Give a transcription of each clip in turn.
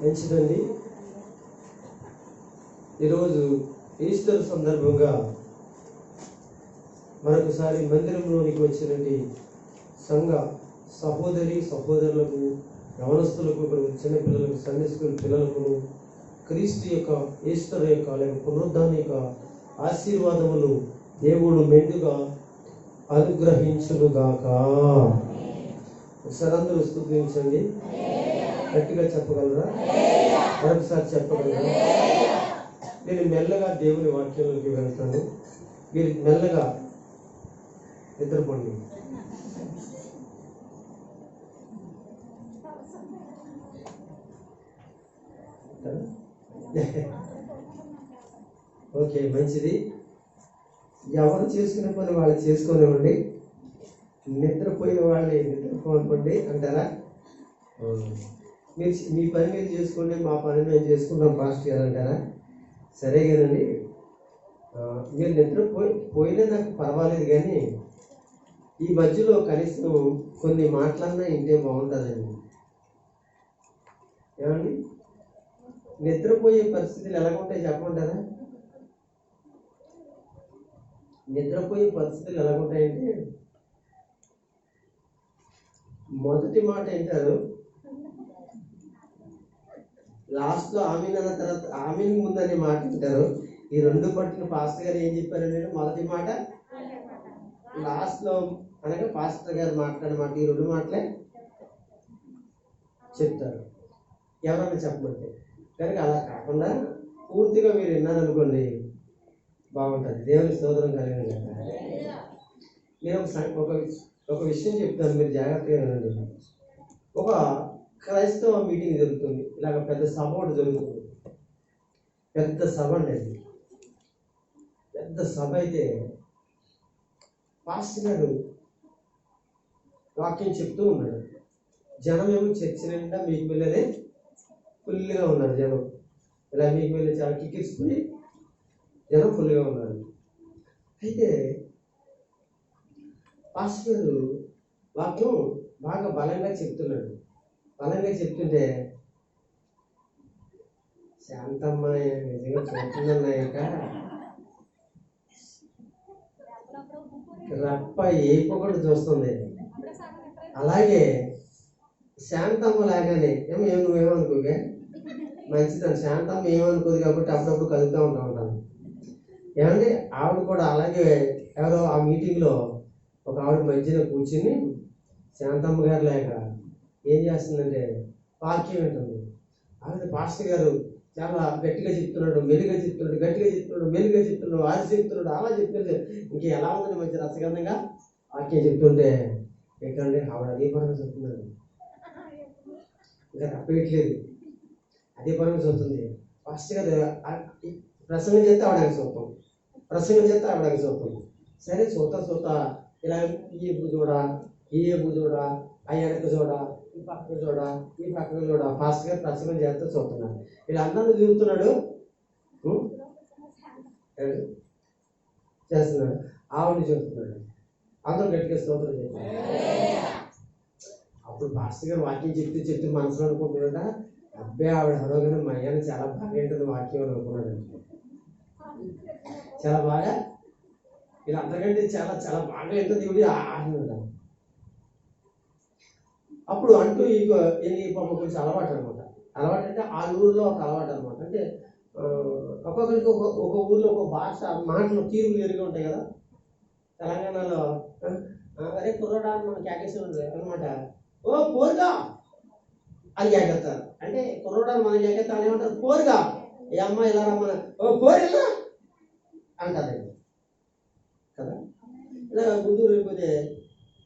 మంచిదండి. ఈరోజు ఈస్టర్ సందర్భంగా మరొకసారి మందిరంలోనికి వచ్చినటువంటి సంఘ సహోదరి సహోదరులకు, యవనస్తులకు, ఇక్కడ చిన్నపిల్లలకు, సండే స్కూల్ పిల్లలకు క్రీస్తు యొక్క ఈస్టర్ యొక్క లేక పునరుద్ధాన యొక్క ఆశీర్వాదములు దేవుడు మెండుగా అనుగ్రహించునుగాక. ఒకసారి అందరూ స్తుతించండి. గట్టిగా చెప్పగలరా? మరొకసారి చెప్పగలరా? నేను మెల్లగా దేవుని వాక్యంలోకి వెళ్తాను. మీరు మెల్లగా నిద్రపోండి. ఓకే, మంచిది. ఎవరు చేసుకునే పని వాళ్ళు చేసుకునేవ్వండి. నిద్రపోయే వాళ్ళని నిద్రపోనుకోండి అంటారా? మీరు మీ పని మీరు చేసుకోండి, మా పని మేము చేసుకుంటాం పాస్ట్ గారు అంటారా? సరే కదండి. మీరు నిద్రపోయినా నాకు పర్వాలేదు, కానీ ఈ మధ్యలో కనీసం కొన్ని మాటలన్నా ఇంటే బాగుంటుందండి. ఏమండి, నిద్రపోయే పరిస్థితులు ఎలాగుంటాయి చెప్పమంటారా? నిద్రపోయే పరిస్థితులు ఎలాగుంటాయంటే, మొదటి మాట వింటారు, లాస్ట్లో ఆమీన్ అన్న తర్వాత ఆమీన్ ముందనే మాట వింటారు. ఈ రెండు పట్టిన పాస్టర్ గారు ఏం చెప్పారు? నేను మొదటి మాట లాస్ట్లో అనగా పాస్టర్ గారు మాట్లాడే మాట ఈ రెండు మాటలే చెప్తారు ఎవరన్నా చెప్పమంటే. కనుక అలా కాకుండా పూర్తిగా మీరు విన్నారనుకోండి, బాగుంటుంది. దేవుని స్తోత్రం కలిగింది. నేను ఒక విషయం చెప్తాను, మీరు జాగ్రత్తగా వినండి. ఒక క్రైస్తవ మీటింగ్ జరుగుతుంది, ఇలాగ పెద్ద సభ ఒకటి జరుగుతుంది. పెద్ద సభ అండి, పెద్ద సభ అయితే పాస్టర్ గారు వాక్యం చెప్తూ ఉన్నాడు. జనం ఏమో చర్చి నిండా మీకు వెళ్ళేదే ఫుల్గా ఉన్నారు. జనం ఇలా మీకు వెళ్ళి చాలా కిక్కిరిసిపోయి జనం ఫుల్గా ఉన్నారు. అయితే పాస్టర్ గారు వాక్యం బాగా బలంగా చెప్తున్నాడు. బలంగా చెప్తుంటే శాంతమ్మ నిజంగా చూస్తుందన్నాక రప్ప ఏపొకటి చూస్తుంది. అలాగే శాంతమ్మ లాగానే నువ్వేమనుకోగా మంచిదని శాంతమ్మ ఏమనుకోదు కాబట్టి అప్పుడప్పుడు కలుగుతూ ఉంటాను. ఏమంటే ఆవిడ కూడా అలాగే ఎవరో ఆ మీటింగ్లో ఒక ఆవిడ మధ్యన కూర్చుని శాంతమ్మ గారు లేక ఏం చేస్తుందంటే వాక్యం వింటుంది. ఆవిడ పాస్టర్ గారు చాలా గట్టిగా చెప్తున్నాడు, మెల్లిగా చెప్తున్నాడు, గట్టిగా చెప్తున్నాడు, మెల్లిగా చెప్తున్నాడు, ఆరి చెప్తున్నాడు, అలా చెప్తుంటే ఇంక ఎలా ఉందని మంచి రసగంధంగా వాక్యం చెప్తుంటే ఏంటంటే ఆవిడ అదే పరంగా చెప్తున్నాడు. ఇంకా తప్పేయట్లేదు, అదే పరంగా చూస్తుంది. పాస్టర్ గారు ప్రసంగం చేస్తే ఆవిడకి చూస్తాం, ప్రసంగం చేస్తే ఆవిడకి చూస్తాం. సరే చూస్తా ఇలా ఈ చూడా, ఈ చూడా, ఆ వెనక చూడా, ఈ పక్కకు చూడా, ఈ పక్కకు చూడా, పాస్టర్ గారు ప్రసంగం చేస్తే చూస్తున్నాడు. ఇలా అందరూ చూస్తున్నాడు, చేస్తున్నాడు, ఆవిడని చూస్తున్నాడు. అందరూ గట్టిగా స్తోత్రం చేస్తున్నారు. అప్పుడు పాస్టర్ గారు వాక్యం చెప్తూ మనసులో అనుకుంటున్నాడ, అబ్బాయి ఆవిడ హరోగానే మయ్యాన్ని చాలా బాగా ఏంటది వాక్యం అని అనుకున్నాడు. చాలా బాగా, ఇలా అంతకంటే చాలా చాలా బాగా ఏంటది ఇవి ఆడినాడు. అప్పుడు అంటూ కొంచెం అలవాటు అనమాట. అలవాటు అంటే ఆ ఊరిలో ఒక అలవాటు అనమాట. అంటే ఒక్కొక్కరికి ఒక ఊర్లో ఒక భాష, మాటలు, తీరులు ఎరుగా ఉంటాయి కదా. తెలంగాణలో అరే కుర్రోడా మనం క్యాకేషన్ అనమాట. ఓ పోరుగా అని క్యాకెత్తారు. అంటే కుర్రోడాన్ని మనం క్యాకెత్తాను ఏమంటారు? పోరుగా, ఏ అమ్మాయి ఇలా రమ్మని, ఓ పోరుగా అంటారండి కదా. ఇలా గుంటూరు వెళ్ళిపోతే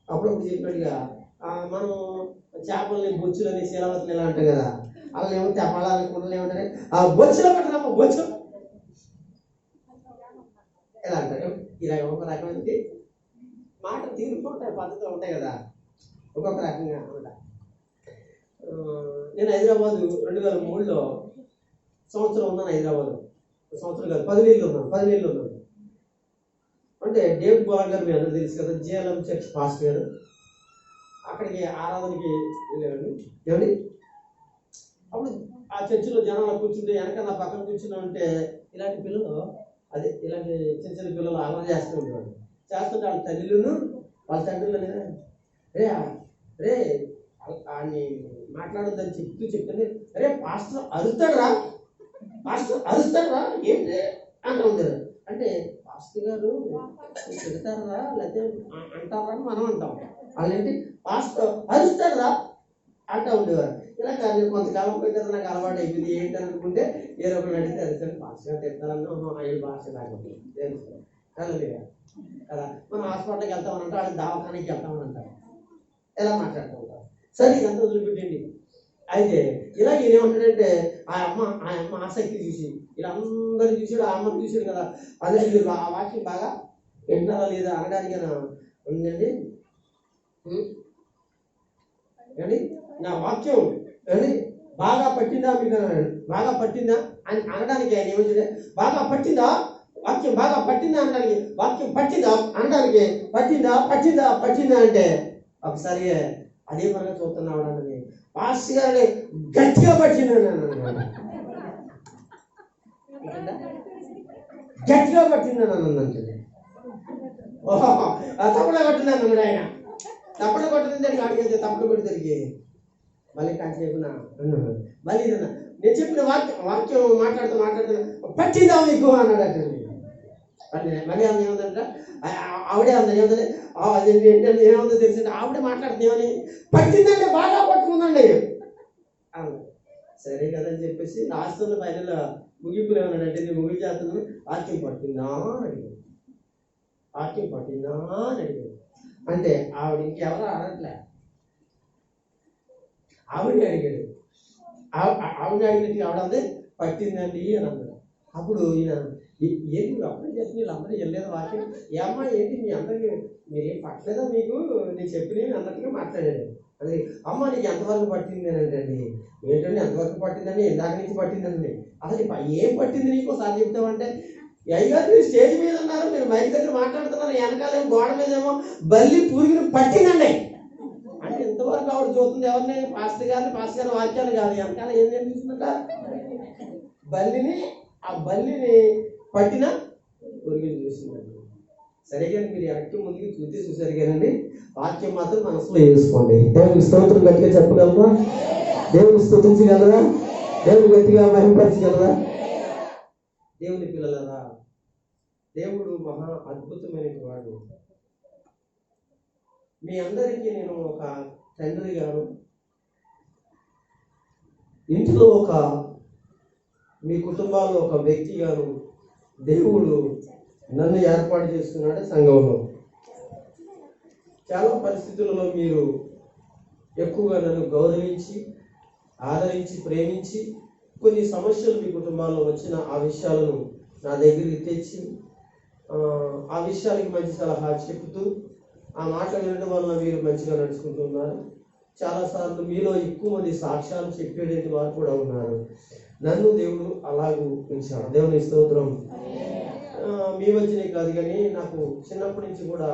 అప్పుడప్పుడు చెప్పినట్టుగా మనం చేపల్ని బొచ్చులని శీలవతలు ఇలా అంటాం కదా. అలా ఏమో తెప్పాలని కుండలు ఏమంటారు? ఆ బొచ్చులో పెట్టరమ్మ బొచ్చు ఎలా అంటారు. ఇలా ఒక రకమైన మాట తీరుతూ ఉంటాయి, పద్ధతులు ఉంటాయి కదా, ఒక్కొక్క రకంగా అనమాట. నేను హైదరాబాద్ 2003లో సంవత్సరం ఉన్నాను. హైదరాబాద్ సంవత్సరం కాదు, 10 నెలలు ఉన్నాను. అంటే డేవ్ గోవర్ గారు మీ అందరూ తెలుసు కదా, జిఎల్ఎం చర్చ్ పాస్టర్ గారు. అక్కడికి ఆరాధనకి వెళ్ళాడు. ఏమండి, అప్పుడు ఆ చర్చిలో జనాలు కూర్చుంటే వెనక నా పక్కన కూర్చున్నా ఉంటే ఇలాంటి పిల్లలు అదే ఇలాంటి చిన్న చిన్న పిల్లలు అలవాటు చేస్తూ ఉంటాడు. చేస్తుంటే వాళ్ళ తల్లిలను వాళ్ళ తండ్రులు రే రే అని మాట్లాడొద్దని చెప్తుంది. అరే పాస్టర్ అరుస్తాడు రా ఏంటి అంటూ ఉంటారు. అంటే పాస్టర్ గారు తిడతారా లేకపోతే అంటారా అని మనం అంటాం. వాళ్ళేంటి పాస్టర్ అరుస్తాడు రా అంటూ ఉండేవారు. ఇలా కానీ కొంతకాలం పోయిన నాకు అలవాటు అయిపోయింది. ఏంటని అనుకుంటే ఏ రకం అడిగితే అరిస్తాడు. పాస్టర్ తిడతారన్నా ఆయన భాష లేకపోతే కదా. మనం హాస్పిటల్కి వెళ్తామనంటే వాళ్ళకి దవాఖానకి వెళ్తామని అంటారు. ఎలా మాట్లాడుతూ ఉంటారు. సరే ఇదంతా వదిలిపెట్టండి. అయితే ఇలా ఏమంటాడంటే ఆ అమ్మ ఆసక్తి చూసి ఇలా అందరూ చూసాడు, ఆ అమ్మని చూసాడు కదా. అందరికీ ఆ వాక్యం బాగా వింటారా లేదా అనడానికి ఉందండి. అండి నా వాక్యం అండి బాగా పట్టిందా మీకు అన్నాడు. బాగా పట్టిందా అని అనడానికి ఆయన ఏమంటే బాగా పట్టిందా వాక్యం బాగా పట్టిందా అనడానికి వాక్యం పట్టిందా అనడానికి పట్టిందా అంటే ఒకసారి అదే పరంగా చూస్తున్నాడు అన్నది పాస్ గారిని గట్టిగా పట్టిందని అన్నదంటే ఓహో తప్పుడు కొట్టింది అన్నాడు ఆయన. తప్పుడు కొట్టింది దానికి అడిగితే తప్పుడు కొట్టి తిరిగి మళ్ళీ కాసేపు మళ్ళీ నేను చెప్పిన వాక్యం మాట్లాడుతూ పట్టిందా మీకు అన్నాడు అటండి. మళ్ళీ అంత ఏముందంట ఆవిడే అందని ఏముందండి ఏముందో తెలిసింది. ఆవిడే మాట్లాడుతుందేమని పట్టిందంటే బాగా పట్టుకుందండి అన్న. సరే కదని చెప్పేసి రాస్తున్న పైన ముగింపులు ఏమన్నాడంటే నేను ముగింపు చేస్తున్నాను. వాక్యం పట్టిందా అని అడిగాడు. అంటే ఆవిడ ఇంకెవరో అడగట్లే, ఆవిడ అడిగాడు. ఆవిడ అడిగినట్టు ఆవిడ అందే పట్టిందండి అని అన్నాడు. అప్పుడు ఈయన ఏంటి అప్పుడే చెప్పి వీళ్ళందరూ వెళ్ళలేదు వాక్యం ఏమ్మా ఏంటి మీ అందరికీ మీరేం పట్టలేదా మీకు నేను చెప్పినవి అన్నట్టుగా మాట్లాడాడు. అది అమ్మ నీకు ఎంతవరకు పట్టింది అని అంటే ఏంటండి ఎంతవరకు పట్టిందండి ఇందాక నుంచి పట్టిందండి. అసలు ఏం పట్టింది నీకు ఒకసారి చెప్తామంటే అయ్యారు మీరు స్టేజ్ మీద ఉన్నారు, మీరు మైక్ దగ్గర మాట్లాడుతున్నారు, వెనకాలేమో గోడ మీదేమో బల్లి పూరిగిన పట్టిందండి అంటే ఇంతవరకు ఆవిడ చూస్తుంది ఎవరిని పాస్టర్ గారి వాక్యాలు కాదు. వెనకాల ఏం నేర్పిస్తుందంట ఆ బల్లిని పట్టిన ఒరిగిని చూసిందండి. సరే కానీ మీరు వెనక్కి ముందుకి చూసారు కానండి వాక్యం మాత్రం మనసులో వేసుకోండి. దేవునికి స్తోత్రం గట్టిగా చెప్పగలరా? దేవుని స్తుతించగలరా? దేవుని గట్టిగా మహిమపరచగలరా? దేవుని పిల్లలరా, దేవుడు మహా అద్భుతమైన వాడు. మీ అందరికీ నేను ఒక తండ్రి గారు, ఇంట్లో మీ కుటుంబాల్లో ఒక వ్యక్తి గారు దేవుడు నన్ను ఏర్పాటు చేసుకున్నాడు. సంఘంలో చాలా పరిస్థితులలో మీరు ఎక్కువగా నన్ను గౌరవించి ఆదరించి ప్రేమించి కొన్ని సమస్యలు మీ కుటుంబాల్లో వచ్చిన ఆ విషయాలను నా దగ్గరికి తెచ్చి ఆ విషయాలకి మంచి సలహా చెప్తూ ఆ మాటలు వినడం వలన మీరు మంచిగా నడుచుకుంటున్నారు. చాలాసార్లు మీలో ఎక్కువ మంది సాక్ష్యాలు చెప్పేటువంటి వారు కూడా ఉన్నారు. నన్ను దేవుడు అలాగూ ఉంచాడు. దేవుని స్తోత్రం. మీ మధ్యనే కాదు కానీ నాకు చిన్నప్పటి నుంచి కూడా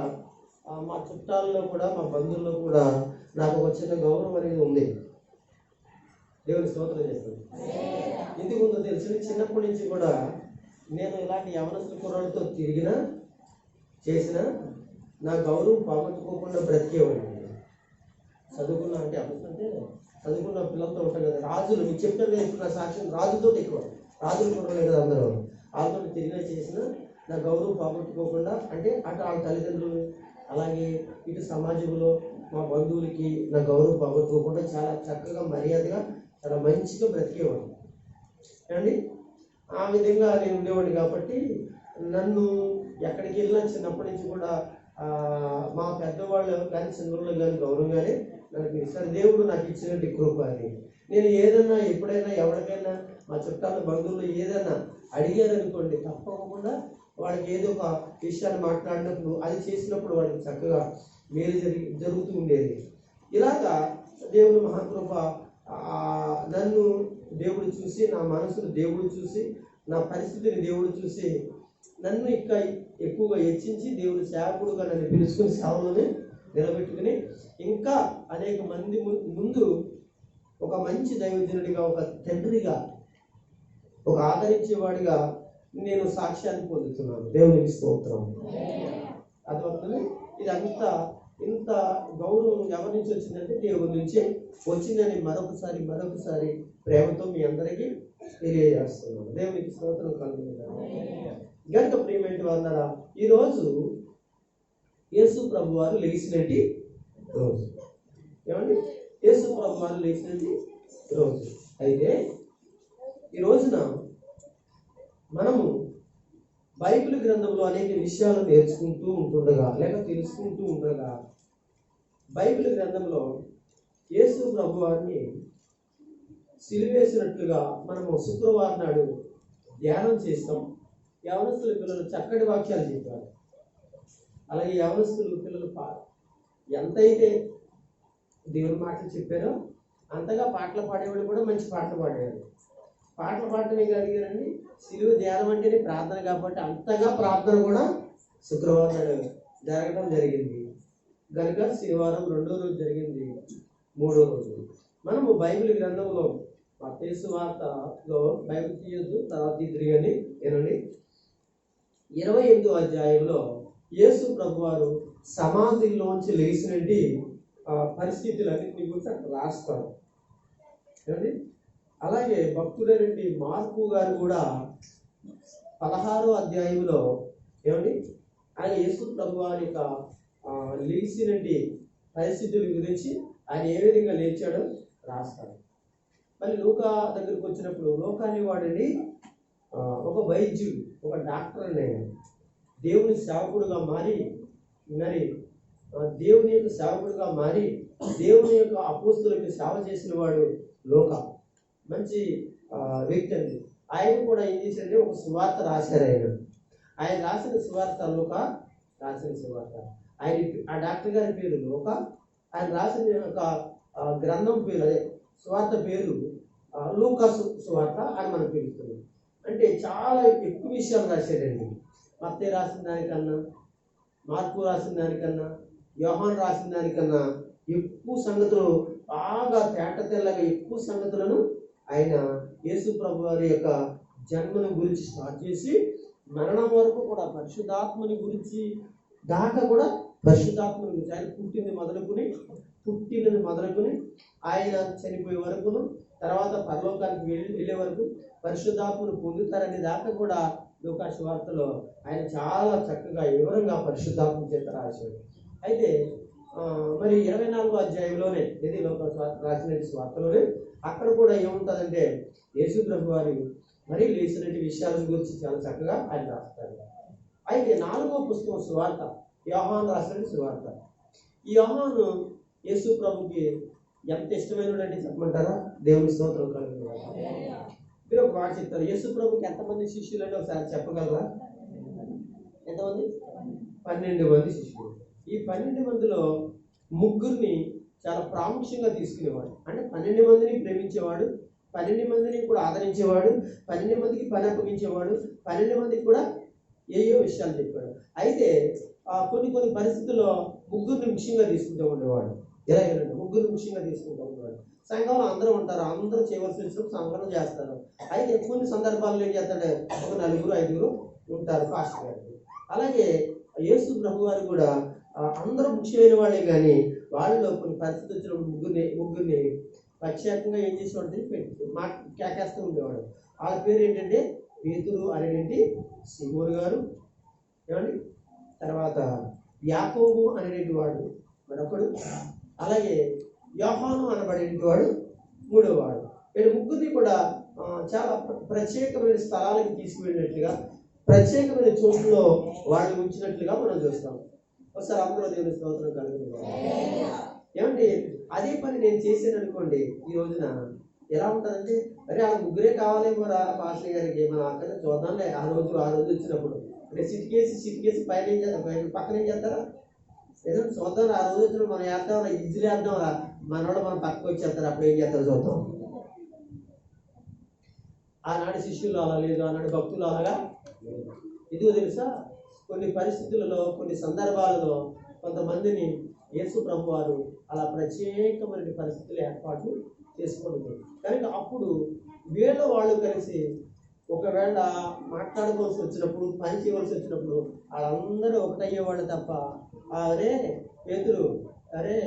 మా చుట్టాల్లో కూడా మా బంధువుల్లో కూడా నాకు ఒక చిన్న గౌరవం అనేది ఉంది. దేవుని స్తోత్రం చేస్తాను. ఇందుకు ముందు తెలిసి చిన్నప్పటి నుంచి కూడా నేను ఇలాంటి యవనస్తుల కుర్రాళ్ళతో తిరిగినా చేసినా నా గౌరవం పోగొట్టుకోకుండా బ్రతికేవాడిని. చదువుకున్నా అంటే అంటే చదువుకున్న పిల్లలతో ఉంటాం కదా, రాజులు మీకు చెప్పారు కదా, నా సాక్ష్యం రాజుతో ఎక్కువ రాజులు కుర్రలే కదా అందరూ, వాళ్ళతో తిరిగినా చేసినా నా గౌరవం పోగొట్టుకోకుండా అంటే అటు వాళ్ళ తల్లిదండ్రులు అలాగే ఇటు సమాజంలో మా బంధువులకి నా గౌరవం పోగొట్టుకోకుండా చాలా చక్కగా మర్యాదగా చాలా మంచిగా బ్రతికేవాడు అండి. ఆ విధంగా నేను ఉండేవాడిని కాబట్టి నన్ను ఎక్కడికి వెళ్ళినా చిన్నప్పటి నుంచి కూడా మా పెద్దవాళ్ళు కానీ చిన్నవాళ్ళు కానీ గౌరవంగానే నాకు ఇస్తారు. దేవుడు నాకు ఇచ్చినట్టు కృప అని నేను ఏదైనా ఎప్పుడైనా ఎవరికైనా మా చుట్టాల బంధువులు ఏదైనా అడిగారనుకోండి తప్పకుండా వాళ్ళకి ఏదో ఒక విషయాన్ని మాట్లాడినప్పుడు అది చేసినప్పుడు వాళ్ళకి చక్కగా మేలు జరుగుతూ ఉండేది. ఇలాగా దేవుడు మహాకృప నన్ను దేవుడు చూసి నా మనసును దేవుడు చూసి నా పరిస్థితిని దేవుడు చూసి నన్ను ఇంకా ఎక్కువగా హెచ్చించి దేవుడు సేవకుడుగా నన్ను పిలుచుకుని సేవలోనే నిలబెట్టుకుని ఇంకా అనేక మంది ముందు ఒక మంచి దైవజనుడిగా, ఒక తండ్రిగా, ఒక ఆదరించేవాడిగా నేను సాక్ష్యాన్ని పొందుతున్నాను. దేవునికి స్తోత్రం. అర్థమవుతుంది. ఇదంతా ఇంత గౌరవం ఎవరి నుంచి వచ్చిందంటే దేవుడి నుంచే వచ్చిందని మరొకసారి ప్రేమతో మీ అందరికీ తెలియజేస్తున్నాను. దేవునికి స్తోత్రం కలుగుతుందా. గనుక ప్రియమైన వారులారా, ఈరోజు యేసు ప్రభు వారు లేచినటి రోజు. ఏమండి? యేసు ప్రభు వారు లేచినటి రోజు. అయితే ఈ రోజున మనము బైబిల్ గ్రంథంలో అనేక విషయాలు నేర్చుకుంటూ ఉంటుండగా, లేక తెలుసుకుంటూ ఉండగా, బైబిల్ గ్రంథంలో యేసు ప్రభు వారిని సిలువేసినట్లుగా మనము శుక్రవారం నాడు ధ్యానం చేస్తాం. యవనస్తుల పిల్లలు చక్కటి వాక్యాలు చెప్పారు. అలాగే యవనస్తులు పిల్లలు ఎంతైతే దేవుని మాటలు చెప్పారో అంతగా పాటలు పాడేవాళ్ళు కూడా మంచి పాటలు పాడేవారు. పాటలు పాడటమే కలిగారండి. సిలువ ధ్యానం అంటేనే ప్రార్థన కాబట్టి అంతగా ప్రార్థన కూడా శుక్రవారం నాడు జరగడం జరిగింది. కనుక శనివారం 2వ రోజు జరిగింది, 3వ రోజు. మనము బైబిల్ గ్రంథంలో మత్తయి సువార్తలో బైబిల్ తీయొద్దు, తర్వాత తిరిగి ఏనండి 28వ అధ్యాయంలో యేసు ప్రభువారు సమాధిలోంచి లేచినటువంటి పరిస్థితులన్నింటినీ గురించి అక్కడ రాస్తారు. ఏమండి? అలాగే భక్తుడైనటువంటి మార్కు గారు కూడా 16వ అధ్యాయంలో ఏమండి ఆయన యేసు ప్రభువారి యొక్క లేచినటువంటి పరిస్థితుల గురించి ఆయన ఏ విధంగా లేచాడో రాస్తాడు. మళ్ళీ లూకా దగ్గరికి వచ్చినప్పుడు లూకా అనేవాడండి ఒక వైద్యుడు, ఒక డాక్టర్ అనేది దేవుని సేవకుడుగా మారి దేవుని యొక్క సేవకుడుగా మారి దేవుని యొక్క అపోస్తులకు సేవ చేసిన వాడు లూకా. మంచి వ్యక్తి అండి. ఆయన కూడా ఏం చేశారంటే ఒక సువార్త రాశారు. ఆయన రాసిన సువార్త లూకా రాసిన సువార్త. ఆయన ఆ డాక్టర్ గారి పేరు లూకా. ఆయన రాసిన ఒక గ్రంథం పేరు, అదే సువార్త పేరు లూకా సువార్త అని మనం పిలుస్తున్నాం. అంటే చాలా ఎక్కువ విషయాలు రాశాడండి. మత్తయి రాసిన దానికన్నా, మార్కు రాసిన దానికన్నా, యోహాను రాసిన దానికన్నా ఎక్కువ సంగతులు, బాగా తేట తెల్లగా ఎక్కువ సంగతులను ఆయన యేసు ప్రభు వారి యొక్క జన్మను గురించి స్టార్ట్ చేసి మరణం వరకు కూడా పరిశుద్ధాత్మని గురించి దాకా కూడా పరిశుద్ధాత్మని గురించి ఆయన పుట్టినది మొదలుకొని ఆయన చనిపోయే వరకును, తర్వాత పరలోకానికి వెళ్ళే వరకు పరిశుద్ధాత్మను పొందుతారనే దాకా కూడా లూకా సువార్తలో ఆయన చాలా చక్కగా వివరంగా పరిశుద్ధాత్మ చేత రాశాడు. అయితే మరి 24వ అధ్యాయంలోనే ఇది లూకా రాసిన సువార్తలోనే అక్కడ కూడా ఏముంటుందంటే యేసు ప్రభు వారి మరి లేచినటువంటి విషయాల గురించి చాలా చక్కగా ఆయన రాస్తారు. అయితే 4వ పుస్తకం సువార్త, యోహాను రాసిన సువార్త. ఈ యోహాను యేసు ప్రభుకి ఎంత ఇష్టమైనటువంటి చెప్పమంటారా? దేవుని స్తోత్రం కలుగుతుంది. మీరు ఒక మాట చెప్తారు, యేసు ప్రభుకి ఎంతమంది శిష్యులు అంటే ఒకసారి చెప్పగలరా? ఎంతమంది? 12 మంది శిష్యులు. ఈ 12 మందిలో 3 చాలా ప్రాముఖ్యంగా తీసుకునేవాడు. అంటే 12 మందిని ప్రేమించేవాడు, 12 మందిని కూడా ఆదరించేవాడు, 12 మందికి పని అప్పగించేవాడు, 12 మందికి కూడా ఏయో విషయాలు చెప్పాడు. అయితే కొన్ని పరిస్థితుల్లో 3 ముఖ్యంగా తీసుకుంటూ ఉండేవాడు. ఎలాగేనండి? 3 ముఖ్యంగా తీసుకుంటూ ఉండేవాడు. సంఘంలో అందరూ ఉంటారు, అందరూ చేయవలసి వచ్చినప్పుడు సంఘం చేస్తారు. అయితే కొన్ని సందర్భాల్లో ఏం చేస్తాడు, ఒక 4-5 ఉంటారు పాస్టర్ గారికి. అలాగే యేసు ప్రభు వారు కూడా అందరూ ముఖ్యమైన వాళ్ళే, కానీ వాళ్ళలో కొన్ని పరిస్థితులు వచ్చినప్పుడు ముగ్గురిని ప్రత్యేకంగా ఏం చేసేవాడు, మాట కేకేస్తూ ఉండేవాడు. వాళ్ళ పేరు ఏంటంటే పేతురు అనేటువంటి సీమోను గారు, ఏమండి, తర్వాత యాకోబు అనేటువంటి వాడు మరొకడు, అలాగే యోహాను అనబడేటువంటి వాడు 3వ వాడు. వీళ్ళు 3 కూడా చాలా ప్రత్యేకమైన స్థలాలకు తీసుకువెళ్ళినట్లుగా, ప్రత్యేకమైన చోట్లలో వాళ్ళు ఉంచినట్లుగా మనం చూస్తాం. ఒకసారి అందరూ దేవుని స్తోత్రం కలుగుతుంది. ఏమంటే అదే పని నేను చేశాను అనుకోండి, ఈ రోజున ఎలా ఉంటుందంటే, అరే ఆ 3 కావాలేమో రా పాస్టర్ గారికి, మనం అక్కడ చూద్దాంలే ఆ రోజు వచ్చినప్పుడు. అంటే సిటికేసి పైన ఏం చేస్తారు, పక్కన ఏం చేస్తారా, ఏదో చూద్దాం ఆ రోజు వచ్చినప్పుడు మనం వేద్దాం, ఇజ్జులు వేద్దాం రా, మనోడు మనం పక్కకు వచ్చేస్తారు, అప్పుడు ఏం చేస్తారు చూద్దాం. ఆనాడు శిష్యులు అలా లేదు, ఆనాడు భక్తులు అలాగా. ఇదిగో తెలుసా, కొన్ని పరిస్థితులలో, కొన్ని సందర్భాలలో కొంతమందిని యేసు ప్రభు వారు అలా ప్రత్యేకమైన పరిస్థితులు ఏర్పాటు చేసుకోండి. కనుక అప్పుడు వీళ్ళ వాళ్ళు కలిసి ఒకవేళ మాట్లాడుకోవాల్సి వచ్చినప్పుడు, పని చేయవలసి వచ్చినప్పుడు వాళ్ళందరూ ఒకటయ్యేవాళ్ళు తప్ప, అరే పేతురు, అరే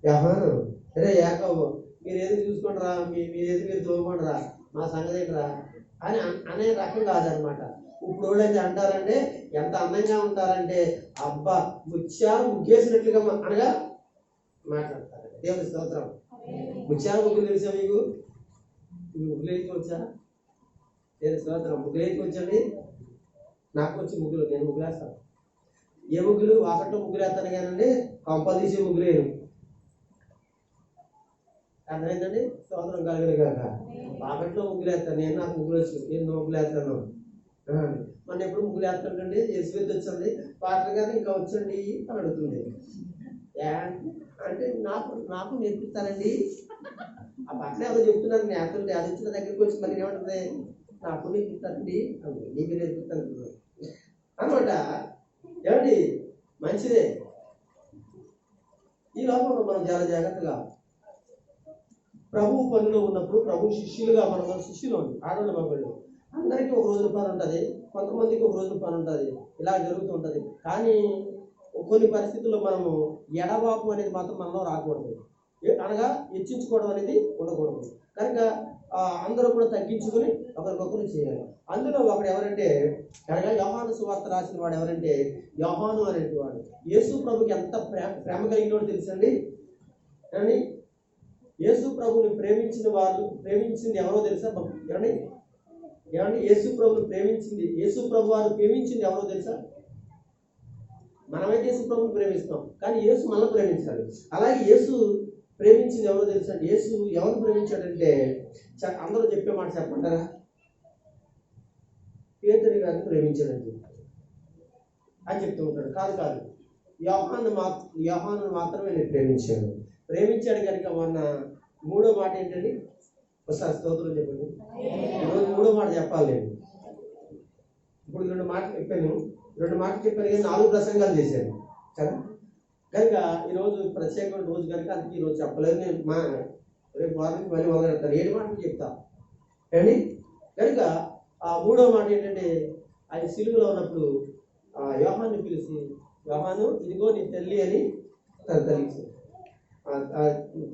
యోహాను, అరే యాకోబు, మీరు ఏది చూసుకుంటారా, మీరేది మీరు తోముకుంటారా, మా సంగతి ఏంటరా అని అనే రకం కాదనమాట. ఇప్పుడు వాళ్ళైతే అంటారంటే ఎంత అందంగా ఉంటారంటే అబ్బా ముత్యాలు ముగ్గేసినట్లుగా అనగా మాట్లాడతారు. దేవుని స్తోత్రం. ముత్యాలు ముగ్గులు తెలిసా మీకు? ముగ్గులు వేసుకోవచ్చా? దేవుని స్తోత్రం. ముగ్గులు వేసుకోవచ్చండి. నాకు వచ్చి ముగ్గులు, నేను ముగ్గులు వేస్తాను. ఏ ముగ్గులు? వాకట్లో ముగ్గులు వేస్తాను కానండి కంపలు తీసే ముగ్గులు వేయను. అర్థమైందండి? స్తోత్రం కలుగును కాక. వాకట్లో ముగ్గులు వేస్తాను నేను, నాకు ముగ్గులు వచ్చి నేను ముగ్గులు వేస్తాను. మన ఎప్పుడు ముగ్గులు వేస్తానండి, ఎసువెత్తి వచ్చింది పాటలు గారు ఇంకా వచ్చండి అని అడుగుతుంది. అంటే నాకు నేర్పిస్తానండి. ఆ పక్కన ఎవరో చెప్తున్నారు నేర్పుతుంటే అది వచ్చిన దగ్గరికి వచ్చి మళ్ళీ ఏమంటుంది, నాకు నేర్పిస్తానండి, నీకు నేర్పిస్తాను అనమాట. ఏమండి మంచిదే. ఈ లోపల మనం చాలా జాగ్రత్తగా ప్రభు పనిలో ఉన్నప్పుడు, ప్రభు శిష్యులుగా మనం శిష్యులు ఆడవాళ్ళు మగవాళ్ళు అందరికీ ఒక రోజున పని ఉంటుంది, కొంతమందికి ఒక రోజున పని ఉంటుంది, ఇలా జరుగుతూ ఉంటుంది. కానీ కొన్ని పరిస్థితుల్లో మనము ఎడబాపు అనేది మాత్రం మనలో రాకూడదు, అనగా హెచ్చించుకోవడం అనేది ఉండకూడదు. కనుక అందరూ కూడా తగ్గించుకుని ఒకరికొకరు చేయాలి. అందులో ఒకడు ఎవరంటే అనగా యోహాను సువార్త రాసిన వాడు ఎవరంటే యోహాను అనేటివాడు. యేసు ప్రభుకి ఎంత ప్రేమ కలిగిన వాడు తెలుసండి. కానీ యేసు ప్రభుని ప్రేమించింది ఎవరో తెలుసా? ఏమండి యేసు ప్రభుని ప్రేమించింది, యేసు ప్రభు వారు ప్రేమించింది ఎవరో తెలుసా? మనమైతే యేసు ప్రభుని ప్రేమిస్తాం, కానీ యేసు మనల్ని ప్రేమించాడు. అలాగే యేసు ప్రేమించింది ఎవరో తెలుసా? యేసు ఎవరు ప్రేమించాడంటే అందరూ చెప్పే మాట చెప్పంటారా? పేతురు గారిని ప్రేమించాడని అని చెప్తూ ఉంటాడు. కాదు, యోహాను మాత్రమే నేను ప్రేమించాడు కనుక మొన్న మూడో మాట ఏంటండి? ఒకసారి స్తోత్రం చెప్పండి. ఈరోజు మూడో మాట చెప్పాలి నేను. ఇప్పుడు 2 మాటలు చెప్పాను కానీ 4 ప్రసంగాలు చేశాను కదా. కనుక ఈరోజు ప్రత్యేకమైన రోజు కనుక అందుకే ఈరోజు చెప్పలేదు. నేను రేపు వారానికి మళ్ళీ మొదలెడతాను. 7 మాటలు చెప్తా అండి. కనుక ఆ మూడో మాట ఏంటంటే ఆయన సిలువలో ఉన్నప్పుడు యోహాన్ని పిలిచి, యోహాను ఇదిగో నీ తల్లి అని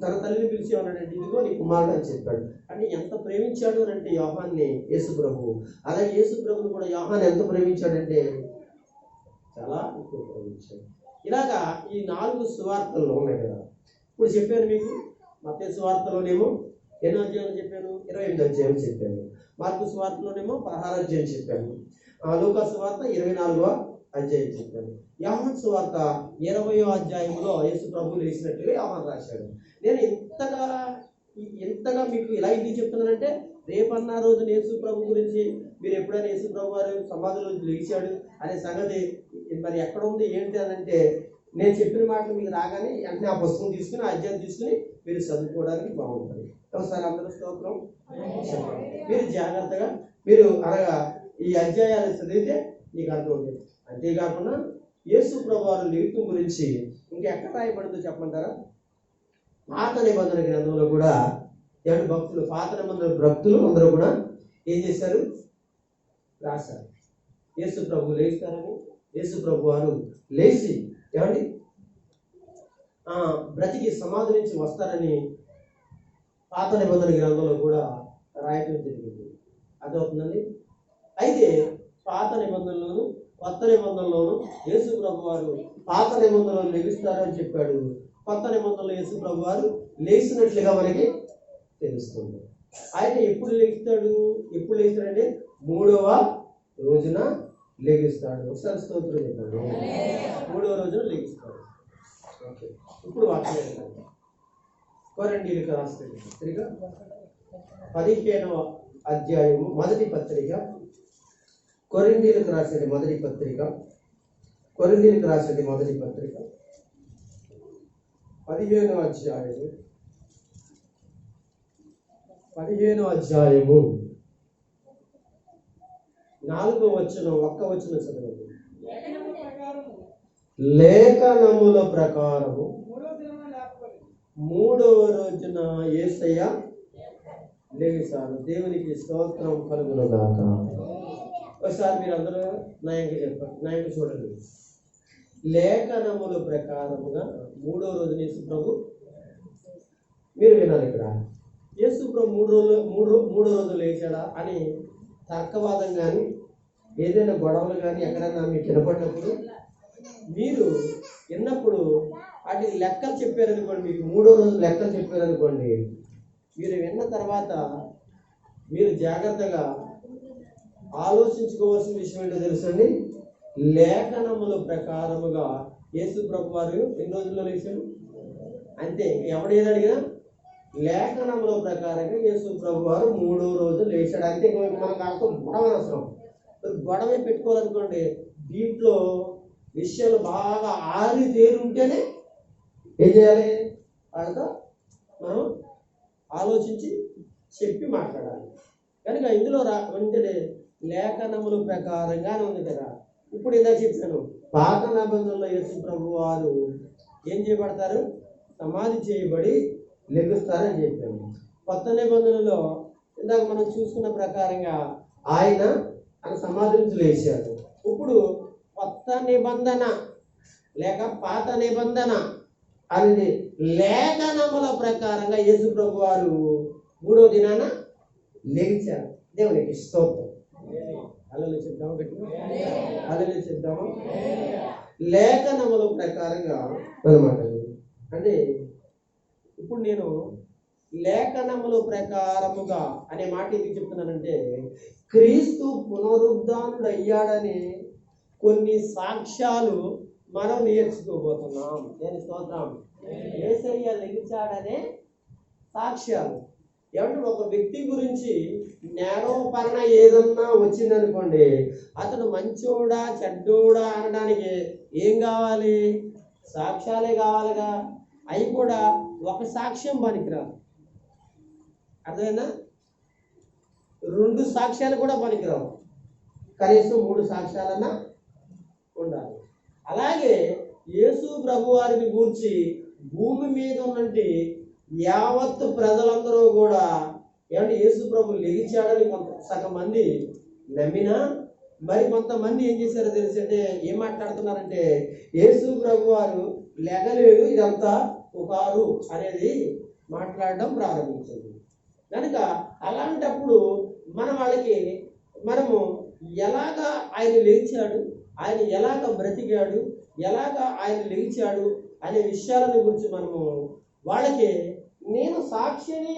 తన తల్లిని పిలిచి ఉన్నాడంటే ఇదిగో నీ కుమారుడు అని చెప్పాడు. అంటే ఎంత ప్రేమించాడు అని అంటే యోహాన్ని యేసు ప్రభు. అలాగే యేసు ప్రభుని కూడా యోహాను ఎంత ప్రేమించాడంటే చాలా ఎక్కువ ప్రేమించాడు. ఇలాగా ఈ 4 సువార్తల్లో ఉన్నాయి కదా. ఇప్పుడు చెప్పాను మీకు, మత్తయి సువార్తలోనేమో ఎన్నో అధ్యాయాలు చెప్పాను? 28 అధ్యాయం చెప్పాను. మార్కు సువార్తలోనేమో 16 అధ్యాయం చెప్పాను. లూకా సువార్త 24వ అధ్యాయం చెప్పాను. యోహాను సువార్త 20వ అధ్యాయంలో యేసు ప్రభు లేచినట్టుగా యోహాను రాశాడు. నేను ఎంతగా మీకు ఇలా ఎందుకు చెప్తున్నానంటే రేపన్న రోజు యేసు ప్రభు గురించి మీరు ఎప్పుడైనా యేసు ప్రభు వారు సమాధిలో లేచాడు అనే సంగతి మరి ఎక్కడ ఉంది ఏంటి అని అంటే నేను చెప్పిన మాటలు మీకు రాగానే వెంటనే ఆ పుస్తకం తీసుకుని ఆ అధ్యాయం తీసుకుని మీరు చదువుకోవడానికి బాగుంటుంది. ఒకసారి అందరూ స్తోత్రం చెప్పండి. మీరు జాగ్రత్తగా మీరు అనగా ఈ అధ్యాయాలు చదివితే మీకు అర్థమవుతుంది. అంతేకాకుండా యేసు ప్రభు వారు లేఖం గురించి ఇంకెక్కడ రాయబడిందో చెప్పమంటారా? పాత నిబంధన గ్రంథంలో కూడా ఏమంటే భక్తులు, పాత నిబంధన భక్తులు అందరూ కూడా ఏం చేశారు? రాశారు. యేసు ప్రభు లేస్తారని, యేసు ప్రభు వారు లేచి ఏమండి బ్రతికి సమాధి నుంచి వస్తారని పాత నిబంధన గ్రంథంలో కూడా రాయటం జరిగింది. అర్థమవుతుందండి? అయితే పాత నిబంధనలోను కొత్త నిబంధనలోను యేసు ప్రభు వారు పాత నిబంధనలు లెగిస్తారని చెప్పాడు. కొత్త నిబంధనలు యేసు ప్రభు వారు లేచినట్లుగా మనకి తెలుస్తుంది. ఆయన ఎప్పుడు లేస్తాడంటే 3వ రోజున లెగిస్తాడు. ఒకసారి స్తోత్రం చెప్పండి. 3వ రోజున లెగిస్తాడు. ఓకే, ఇప్పుడు వాక్యం కొరింథీయులకు రాసిన పత్రిక 15వ అధ్యాయము మొదటి పత్రిక. కొరింథీయులకు రాసిన మొదటి పత్రిక 15వ అధ్యాయము 4వ వచనం, 1వ వచనం చదవండి. లేఖనముల ప్రకారము మూడవ రోజున యేసయ్య లేచాడు. దేవునికి స్తోత్రం కలుగునుగాక. ఒకసారి మీరు అందరూ నాయకు చెప్పండి, నాయకు చూడండి. లేఖనముల ప్రకారముగా మూడో రోజున యేసు ప్రభు, మీరు వినాలి ఇక్కడ, యేసు ప్రభు మూడో రోజు లేచాడా అని తర్కవాదం కానీ ఏదైనా గొడవలు కానీ ఎక్కడైనా మీకు వినపడినప్పుడు, మీరు విన్నప్పుడు వాటికి లెక్కలు చెప్పారనుకోండి, మీకు మూడో రోజు లెక్కలు చెప్పారనుకోండి, మీరు విన్న తర్వాత మీరు జాగ్రత్తగా ఆలోచించుకోవాల్సిన విషయం ఏంటో తెలుసండి. లేఖనముల ప్రకారముగా యేసు ప్రభు వారు ఎన్ని రోజుల్లో లేచాడు అంతే. ఎవడు ఏది అడిగినా లేఖనముల ప్రకారంగా యేసు ప్రభు వారు మూడో రోజు లేచాడు అంతే. మనకు అర్థం గొడవ అవసరం, గొడవ పెట్టుకోవాలనుకోండి, దీంట్లో విషయాలు బాగా ఆరి తేరుంటేనే ఏం చేయాలి, వాళ్ళతో మనం ఆలోచించి చెప్పి మాట్లాడాలి. కనుక ఇందులో వెంటనే లేఖనముల ప్రకారంగానే ఉంది కదా. ఇప్పుడు ఇందాక చెప్పాను, పాత నిబంధనలో యేసు ప్రభు వారు ఏం చేయబడతారు, సమాధి చేయబడి లెగుస్తారని చెప్పాను. కొత్త నిబంధనలో ఇందాక మనం చూసుకున్న ప్రకారంగా ఆయన సమాధి నుంచి లేచాడు. ఇప్పుడు కొత్త నిబంధన లేక పాత నిబంధన అనేది లేఖనముల ప్రకారంగా యేసు ప్రభు వారు మూడో దినాన లేచారు. దేవునికి స్తోత్రం. హల్లెలూయా చెప్దామా, గట్టిగా హల్లెలూయా చెప్దామా. లేఖనముల ప్రకారంగా అన్నమాట. అంటే ఇప్పుడు నేను లేఖనముల ప్రకారముగా అనే మాట ఎందుకు చెప్తున్నానంటే, క్రీస్తు పునరుద్ధానుడు అయ్యాడని కొన్ని సాక్ష్యాలు మనం నేర్చుకోబోతున్నాం. నేను స్తోత్రం. యేసయ్య లెగిచాడనే సాక్ష్యాలు. ఏమంటే ఒక వ్యక్తి గురించి నేరోపరణ ఏదన్నా వచ్చిందనుకోండి, అతను మంచోడా చెడ్డోడా అనడానికి ఏం కావాలి, సాక్ష్యాలే కావాలిగా. అవి కూడా ఒక సాక్ష్యం పనికిరాదు, అర్థమైనా? 2 సాక్ష్యాలు కూడా పనికిరావు, కనీసం 3 సాక్ష్యాలన్నా ఉండాలి. అలాగే యేసు ప్రభు వారిని గూర్చి భూమి మీద ఉన్నంటి యావత్ ప్రజలందరూ కూడా ఏమంటే యేసు ప్రభు లెగిచాడని సగం మంది నమ్మినా, మరి కొంతమంది ఏం చేశారో తెలిసి అంటే ఏం మాట్లాడుతున్నారంటే, యేసు ప్రభు వారు లెగలేదు, ఇదంతా పుకారు అనేది మాట్లాడడం ప్రారంభించింది. కనుక అలాంటప్పుడు మనము ఎలాగా ఆయన లేచాడు, ఆయన ఎలాగ బ్రతికాడు, ఎలాగ ఆయన లేచాడు అనే విషయాలను గురించి మనము వాళ్ళకి నేను సాక్షిని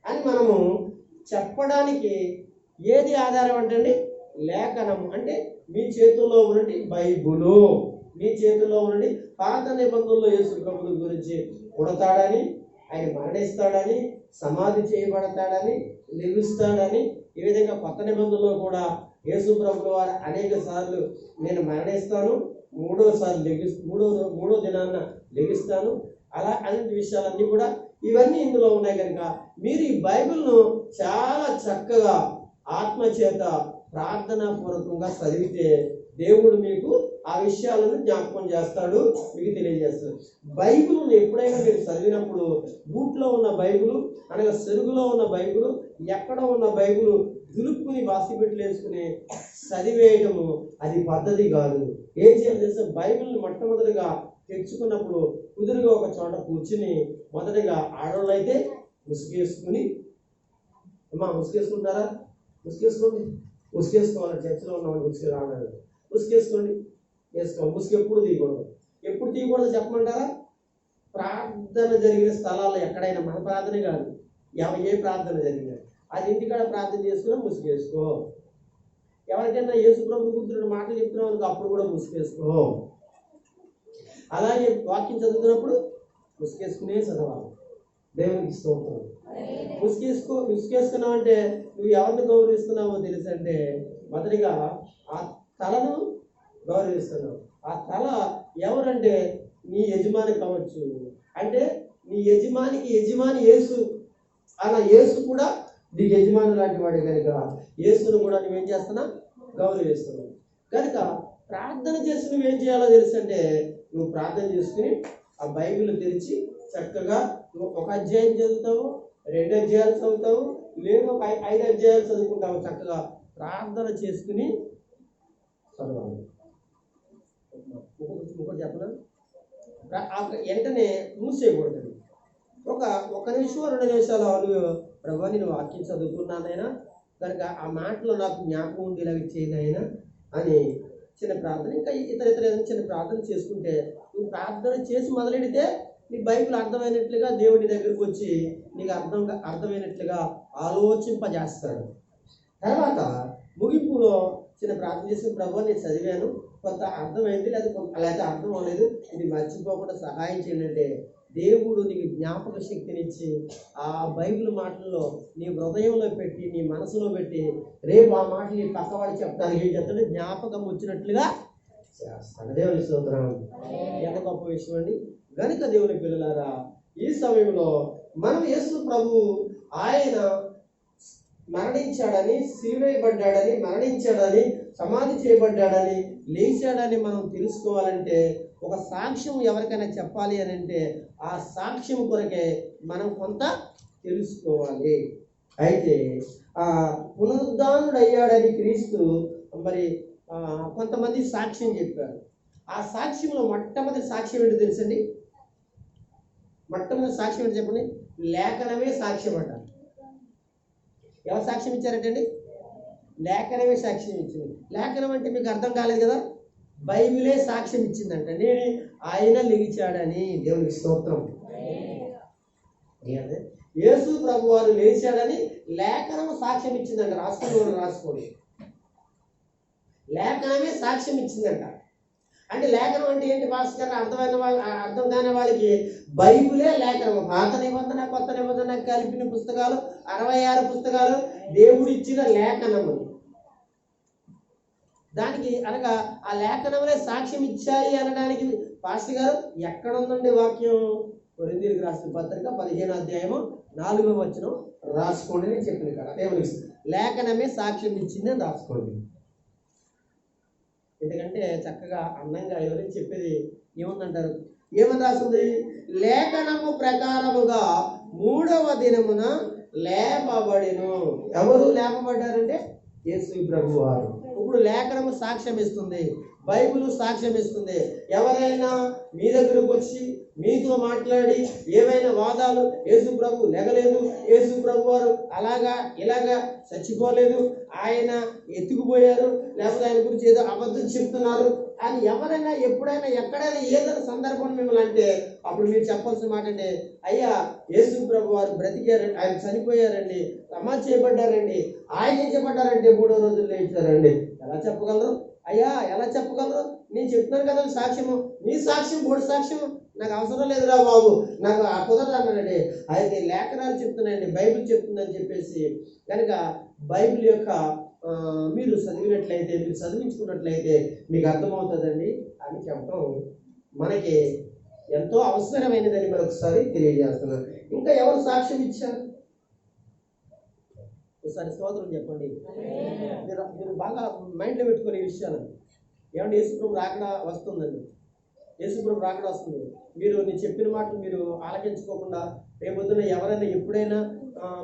అని మనము చెప్పడానికి ఏది ఆధారం అంటే లేఖనం. అంటే మీ చేతుల్లో ఉన్నది బైబులు, మీ చేతుల్లో ఉన్నది పాత నిబంధనలో యేసు ప్రభువు గురించి పుడతాడని, ఆయన మరణిస్తాడని, సమాధి చేయబడతాడని, లెగుస్తాడని, ఈ విధంగా కొత్త నిబంధనలో కూడా యేసు ప్రభువు వారు అనేక సార్లు నేను మరణిస్తాను, మూడో దినాన్న లెగిస్తాను, అలా అలాంటి విషయాలన్నీ కూడా ఇవన్నీ ఇందులో ఉన్నాయి. కనుక మీరు ఈ బైబిల్ను చాలా చక్కగా ఆత్మచేత ప్రార్థనా పూర్వకంగా చదివితే దేవుడు మీకు ఆ విషయాలను జ్ఞాపకం చేస్తాడు, మీకు తెలియజేస్తాడు. బైబిల్ను ఎప్పుడైనా మీరు చదివినప్పుడు బూట్లో ఉన్న బైబిల్ అనగా సెరుగులో ఉన్న బైబిల్, ఎక్కడ ఉన్న బైబిల్ దులుపుకుని బాసిపెట్లు వేసుకుని చదివేయటము అది పద్ధతి కాదు. ఏం చేయాలి తెలుసా, బైబిల్ని మొట్టమొదటిగా తెచ్చుకున్నప్పుడు కుదురుగా ఒక చోట కూర్చుని మొదటిగా ఆడవాళ్ళు అయితే ముసుగేసుకుని, ముసుగేసుకుంటారా, ముసుగేసుకోవాలి. చర్చలో ఉన్నవాళ్ళు ముసుగు రావాలి, ముసుగేసుకోండి, వేసుకోవాలి. ముసుగు ఎప్పుడు తీయకూడదు చెప్పమంటారా? ప్రార్థన జరిగిన స్థలాల్లో ఎక్కడైనా, మన ప్రార్థనే కాదు, ఏ ప్రార్థన జరిగినా అది ఇంటికాడ ప్రార్థన చేసుకున్నా ముసుగేసుకో. ఎవరికైనా యేసు ప్రభు గురించి మాటలు చెప్తున్నావు అనుకో, అప్పుడు కూడా ముసుగేసుకో. అలాగే వాక్యం చదువుతున్నప్పుడు ముసుగేసుకునే చదవాలి. దేవునికి స్తోత్రం. ముసుగేసుకున్నావు అంటే నువ్వు ఎవరిని గౌరవిస్తున్నావో తెలుసు. అంటే మొదటిగా ఆ తలను గౌరవిస్తున్నావు. ఆ తల ఎవరంటే నీ యజమాని కావచ్చు. అంటే నీ యజమాని యేసు. అలా యేసు కూడా నీ యజమాని లాంటి వాడే కనుక యేసును కూడా నువ్వేం చేస్తున్నా, గౌరవిస్తున్నావు. కనుక ప్రార్థన చేసి నువ్వేం చేయాలో తెలుసు. అంటే నువ్వు ప్రార్థన చేసుకుని ఆ బైబిల్ తెరిచి చక్కగా ఒక అధ్యాయం చదువుతావు, 2 అధ్యాయాలు చదువుతావు, లేదు ఒక 5 అధ్యాయాలు చదువుకుంటావు. చక్కగా ప్రార్థన చేసుకుని చదవాలి. ఇంకోటి చెప్పనా, వెంటనే మూసేయకూడదు. ఒక నిమిషం 2 నిమిషాలు నువ్వు ప్రభు నేను వాక్యం చదువుకున్నానైనా కనుక ఆ మాటలో నాకు జ్ఞాపకం ఉండేలాగా చేయనైనా అని చిన్న ప్రార్థన, ఇంకా ఇతర ఏదైనా చిన్న ప్రార్థన చేసుకుంటే నువ్వు ప్రార్థన చేసి మొదలెడితే నీ బైబిల్ అర్థమైనట్లుగా దేవుడి దగ్గరకు వచ్చి నీకు అర్థమైనట్లుగా ఆలోచింపజేస్తాడు. తర్వాత ముగింపులో చిన్న ప్రార్థన చేసిన ప్రభు నేను చదివాను, కొంత అర్థమైంది లేదా అర్థం అవ్వలేదు, ఇది మర్చిపోకుండా సహాయం చేయండి అంటే దేవుడు నీకు జ్ఞాపక శక్తినిచ్చి ఆ బైబిల్ మాటల్లో నీ హృదయంలో పెట్టి నీ మనసులో పెట్టి రేపు ఆ మాటలు నీ పక్క వాడికి చెప్తానికి ఏం చెప్తాడు, జ్ఞాపకం వచ్చినట్లుగా చేస్తాడు. దేవుని స్తోత్రం. ఎంత గొప్ప విషయం అండి. గనుక దేవుని పిల్లలారా, ఈ సమయంలో మనం యేసు ప్రభు ఆయన మరణించాడని, సిలువేయబడ్డాడని, మరణించాడని, సమాధి చేయబడ్డాడని, లేచాడని మనం తెలుసుకోవాలంటే ఒక సాక్ష్యం ఎవరికైనా చెప్పాలి అని అంటే ఆ సాక్ష్యం కొరకే మనం కొంత తెలుసుకోవాలి. అయితే ఆ పునరుద్ధానుడు అయ్యాడని క్రీస్తు మరి కొంతమంది సాక్ష్యం చెప్పారు. ఆ సాక్ష్యంలో మొట్టమొదటి సాక్ష్యం ఏంటో తెలుసండి? మొట్టమొదటి సాక్ష్యం ఏంటి చెప్పండి? లేఖనమే సాక్ష్యం అంటారు. ఎవరు సాక్ష్యం ఇచ్చారంటండి? లేఖనమే సాక్ష్యం ఇచ్చింది. లేఖనం అంటే మీకు అర్థం కాలేదు కదా, బైబిలే సాక్ష్యం ఇచ్చిందంట నేను ఆయన లేచాడని. దేవునికి స్తోత్రం. యేసు ప్రభు వారు లేచాడని లేఖనము సాక్ష్యం ఇచ్చిందంట. రాసుకోండి. లేఖనమే సాక్ష్యం ఇచ్చిందంట. అంటే లేఖనం అంటే ఏంటి భాస్కర్? అర్థం కాని వాళ్ళకి బైబిలే లేఖనం. పాత నిబంధన కొత్త నిబంధన కలిపిన పుస్తకాలు 66 పుస్తకాలు దేవుడు ఇచ్చిన లేఖనము. దానికి అనగా ఆ లేఖనములే సాక్ష్యం ఇచ్చాయి అనడానికి పాస్టర్ గారు ఎక్కడ ఉందండి వాక్యం? కొరింథీయులకు రాసిన పత్రిక 15వ అధ్యాయము 4వ వచనం రాసుకోండి అని చెప్పింది కదా. దేవునికి లేఖనమే సాక్ష్యం ఇచ్చింది అని రాసుకోండి. ఎందుకంటే చక్కగా అందంగా ఎవరైనా చెప్పేది ఏముందంటారు? ఏమని రాస్తుంది? లేఖనము ప్రకారముగా 3వ దినమున లేపబడెను. ఎవరు లేపబడ్డారంటే యేసు ప్రభు వారు. ఇప్పుడు లేఖనము సాక్ష్యం ఇస్తుంది, బైబిల్ సాక్ష్యం ఇస్తుంది. ఎవరైనా మీ దగ్గరకు వచ్చి మీతో మాట్లాడి ఏవైనా వాదాలు, యేసు ప్రభు లెగలేదు, యేసు ప్రభు వారు అలాగా ఇలాగా చచ్చిపోలేదు, ఆయన ఎత్తుకుపోయారు, లేకపోతే ఆయన గురించి ఏదో అబద్ధం చెప్తున్నారు అని ఎవరైనా ఎప్పుడైనా ఎక్కడైనా ఏదైనా సందర్భం మిమ్మల్ని అంటే అప్పుడు మీరు చెప్పాల్సిన మాట అంటే, అయ్యా యేసు ప్రభు వారు బ్రతికారండి, ఆయన చనిపోయారండి, సమాధి చేయబడ్డారండి, ఆయన ఏం చెప్పడ్డారంటే 3వ రోజుల్లో లేచారండి. ఎలా చెప్పగలరు అయ్యా? ఎలా చెప్పగలరు? నేను చెప్తున్నాను కదా సాక్ష్యము, మీ సాక్ష్యం బోడి సాక్ష్యం నాకు అవసరం లేదురా బాబు, నాకు కుదరదు అన్నాడండి. అయితే లేఖనాలు చెప్తున్నాయండి, బైబిల్ చెప్తుందని చెప్పేసి కనుక బైబిల్ యొక్క మీరు చదివినట్లయితే, మీరు చదివించుకున్నట్లయితే మీకు అర్థమవుతుందండి అని చెప్పడం మనకి ఎంతో అవసరమైనదని మరొకసారి తెలియజేస్తున్నాను. ఇంకా ఎవరు సాక్ష్యం ఇచ్చారు? ఒకసారి స్తోత్రం చెప్పండి. మీరు బాగా మైండ్లో పెట్టుకునే విషయాలు ఏమంటే యేసుప్రభు రాకడ వస్తుందండి. యేసుప్రభు రాకడ వస్తుంది. మీరు నేను చెప్పిన మాటలు మీరు ఆలకించుకోకుండా రేపొద్దున ఎవరైనా ఎప్పుడైనా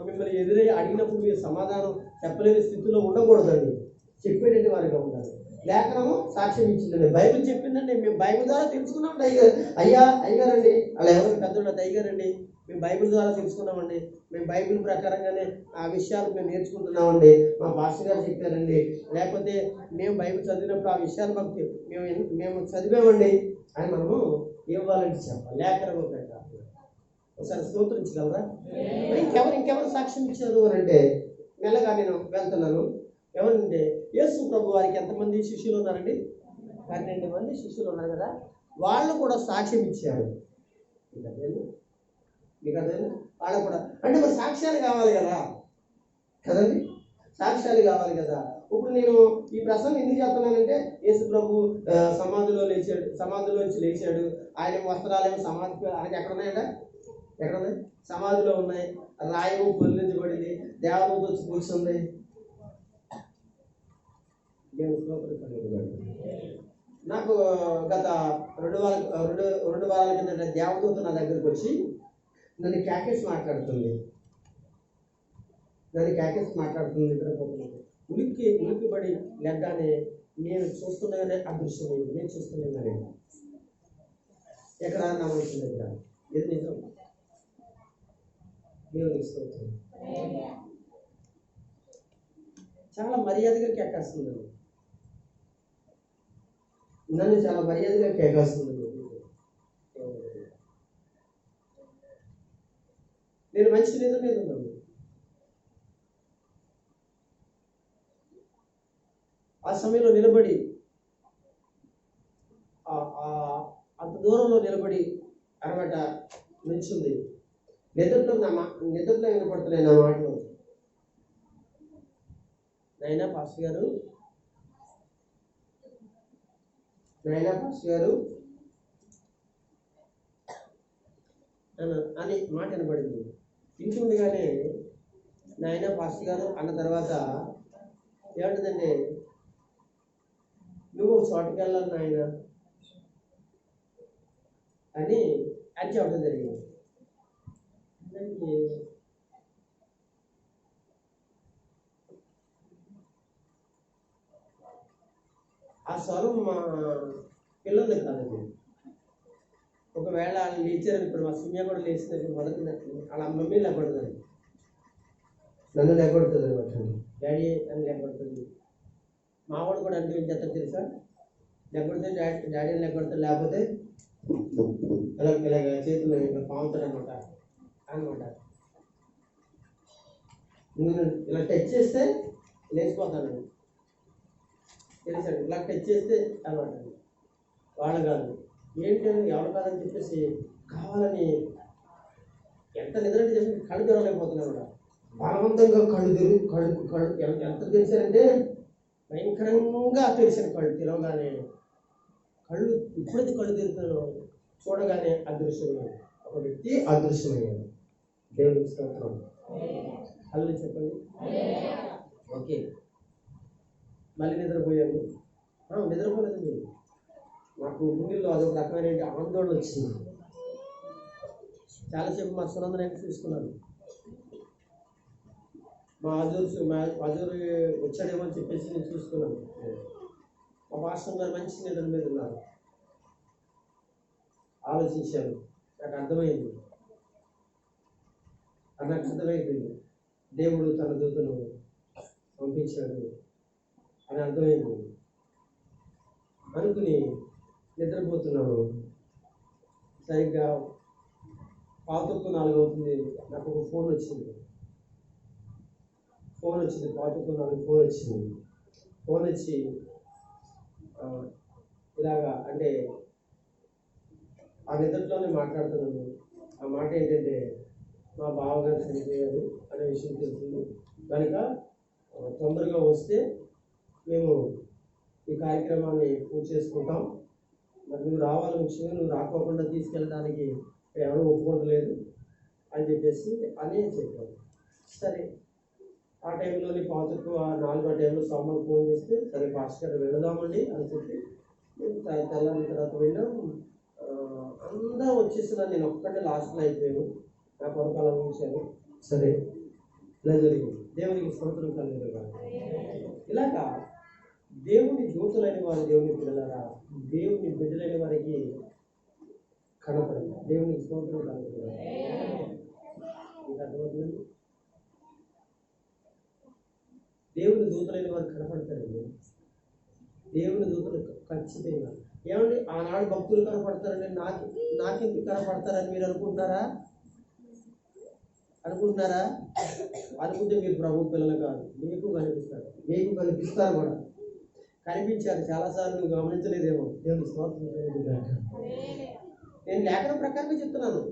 మిమ్మల్ని ఎదురై అడిగినప్పుడు మీరు సమాధానం చెప్పలేని స్థితిలో ఉండకూడదండి. చెప్పేటండి వారిగా ఉండాలి. లేఖనము సాక్ష్యం ఇచ్చిందండి, బైబిల్ చెప్పిందండి. మేము బైబిల్ ద్వారా తెలుసుకున్నామండి. అయ్యారండి అలా ఎవరు పెద్దలు అయ్యారండి, మేము బైబిల్ ద్వారా తెలుసుకున్నామండి, మేము బైబిల్ ప్రకారంగానే ఆ విషయాలు మేము నేర్చుకుంటున్నామండి, మా పాస్టర్ గారు చెప్పారండి, లేకపోతే మేము బైబిల్ చదివినప్పుడు ఆ విషయాలు మాకు మేము చదివామండి అని మనము ఇవ్వాలని చెప్పాలి. లేఖనము ప్రకారం ఒకసారి స్తోత్రించగలరా? ఇంకెవరు సాక్ష్యం ఇచ్చారు అని అంటే మెల్లగా నేను వెళ్తున్నాను. ఎవరంటే యేసు ప్రభు వారికి ఎంతమంది శిష్యులు ఉన్నారండి? 12 మంది శిష్యులు ఉన్నారు కదా, వాళ్ళు కూడా సాక్ష్యం ఇచ్చారు. మీకు అర్థమైంది? వాళ్ళు కూడా అంటే మరి సాక్ష్యాలు కావాలి కదా కదండి, సాక్ష్యాలు కావాలి కదా. ఇప్పుడు నేను ఈ ప్రసంగం ఎందుకు చెప్తున్నానంటే యేసు ప్రభు సమాధిలోంచి లేచాడు, ఆయన వస్త్రాలేమో సమాధి ఆయనకి ఎక్కడ ఉన్నాయంట? ఎక్కడ ఉన్నాయి? సమాధిలో ఉన్నాయి. రాయము పొల్లించబడింది, దేవదూత వచ్చి కూర్చుంది. నాకు గత 2 వారాల కిందట దేవదూత నా దగ్గరికి వచ్చి నన్ను క్యాకేసి మాట్లాడుతుంది. నిద్రపోతున్నాను. ఉలిక్కిపడి లెగ్గానే నేను చూస్తుండగానే అదృశ్యమైంది. నేను చూస్తుండగానే ఎక్కడ నా మనసు దగ్గర. ఇది నిజం. దేవునికి స్తోత్రం. చాలా మర్యాదగా కేకేస్తుంది. నన్ను చాలా మర్యాదగా కేకేస్తుంది. నేను మంచి నిద్ర మీద ఉన్నాను. ఆ సమయంలో నిలబడి అంత దూరంలో నిలబడి అనమాట నిల్చుంది. నిద్రలో వినపడుతున్నాయి నా మాటలు. నాయనా పాస్టర్ గారు అని మాట వినపడింది. ఇంటుండగానే నాయనా పాస్టర్ గారు అన్న తర్వాత ఏమంటుందంటే, నువ్వు చోటుకి వెళ్ళాలి నాయన అని చెప్పడం జరిగింది. ఆ స్వరం మా పిల్లలు కాదండి. ఒకవేళ వాళ్ళు లేచారని, ఇప్పుడు మా సినిమా కూడా లేచినట్టు మొదటినట్లు వాళ్ళ మమ్మీ లేకపోతుంది, నన్ను లేకపోతుంది అనమాట. డాడీ నన్ను లేకపోతుంది. మావాడు కూడా అంటే ఏం చేస్తారు తెలుసా? లేకపోతే డాడీని లేకపోతే, లేకపోతే ఇలాగ చేతులు ఇలా పాముతాడు అనమాట. నేను ఇలా టచ్ చేస్తే లేచిపోతాను తెలుసండి. ఇలా టచ్ చేస్తే అనమాట. వాళ్ళు కాదు, ఏంటి అని ఎవరు కాదని చెప్పేసి కావాలని ఎంత నిద్ర చేసి కళ్ళు తెరవలేకపోతున్నాను కూడా. బలవంతంగా కళ్ళు ఎంత తెరిచారంటే భయంకరంగా తెరిచిన కళ్ళు తెరవగానే ఇప్పుడైతే కళ్ళు తెరుతాను చూడగానే అదృశ్యమయ్యాడు. ఒక వ్యక్తి అదృశ్యమయ్యాడు. దేవునికి స్తోత్రం. కళ్ళు చెప్పండి. ఓకే, మళ్ళీ నిద్రపోయాను. నిద్రపోలేదు మీరు. నాకు గుండెల్లో అదొక రకమైన ఆందోళన వచ్చింది. చాలాసేపు మా సునందనైనా చూసుకున్నాను. మా అజూరు వచ్చాడేమో అని చెప్పేసి నేను చూసుకున్నాను. మా పాస్టర్ గారు మంచి నిద్ర మీద ఉన్నారు. ఆలోచించాను. నాకు అర్థమైంది. దేవుడు తన దూతను పంపించాడు అని అర్థమైంది. అనుకుని నిద్రపోతున్నాను. సరిగ్గా 4:05 అవుతుంది. నాకు ఒక ఫోన్ వచ్చింది. 4:04 ఫోన్ వచ్చి ఇలాగా అంటే ఆ నిద్రలోనే మాట్లాడుతున్నాను. ఆ మాట ఏంటంటే, మా బావగారు చనిపోయారు అనే విషయం తెలుస్తుంది కనుక తొందరగా వస్తే మేము ఈ కార్యక్రమాన్ని పూర్తి చేసుకుంటాం. మరి నువ్వు రావాలి, ముఖ్యంగా నువ్వు రాకోకుండా తీసుకెళ్ళడానికి ఎవరు ఒప్పుకోవట్లేదు అని చెప్పేసి అని చెప్పాను. సరే, ఆ టైంలోని 4 టైంలో సోమవారం ఫోన్ చేస్తే, సరే పాస్టర్ గారు వెళదామండి అని చెప్పి తెల్లారిన తర్వాత వెళ్ళాం. అందరూ వచ్చేసిన నేను ఒక్కటే లాస్ట్లో అయిపోయాను. నా కొరకు అలా ఉంచాను. సరే, ఇలా జరిగింది. దేవునికి స్తోత్రం కలుగుతుంది. ఇలాగా దేవుని దూతలైన వారు, దేవుని పిల్లలారా, దేవుని బిడ్డలైన వారికి కనపడదు. దేవునికి స్తోత్రం కలుగుతుంది. మీకు అర్థమవుతుంది? దేవుని దూతలైన వారు కనపడతారండి. దేవుని దూతలు ఖచ్చితంగా. ఏమండి, ఆనాడు భక్తులు కనపడతారండి, నాకెందుకు కనపడతారని మీరు అనుకుంటారా? అనుకుంటే మీరు ప్రభు పిల్లలు కాదు. మీకు కనిపిస్తారు కూడా. కనిపించారు చాలాసార్లు, నువ్వు గమనించలేదేమో. దేవుని స్తోత్రం. నేను లేఖన ప్రకారంగా చెప్తున్నాను,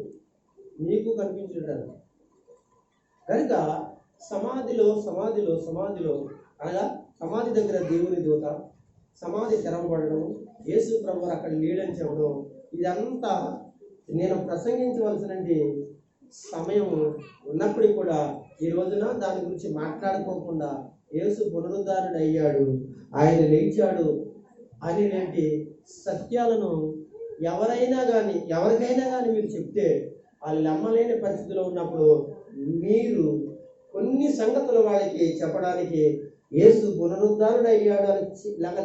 మీకు కనిపించుంటారు. కనుక సమాధిలో అనగా సమాధి దగ్గర దేవుని దూత, సమాధి తెరవబడడం, యేసు ప్రభు అక్కడ లేడని చెప్పడం, ఇదంతా నేను ప్రసంగించవలసిన సమయం ఉన్నప్పటికీ కూడా ఈ రోజున దాని గురించి మాట్లాడుకోకుండా యేసు పునరుద్ధారుడు అయ్యాడు, ఆయన లేచాడు అని సత్యాలను ఎవరికైనా కానీ మీరు చెప్తే వాళ్ళు నమ్మలేని పరిస్థితిలో ఉన్నప్పుడు మీరు కొన్ని సంగతులు వాళ్ళకి చెప్పడానికి, యేసు పునరుద్ధారుడయ్యాడు అని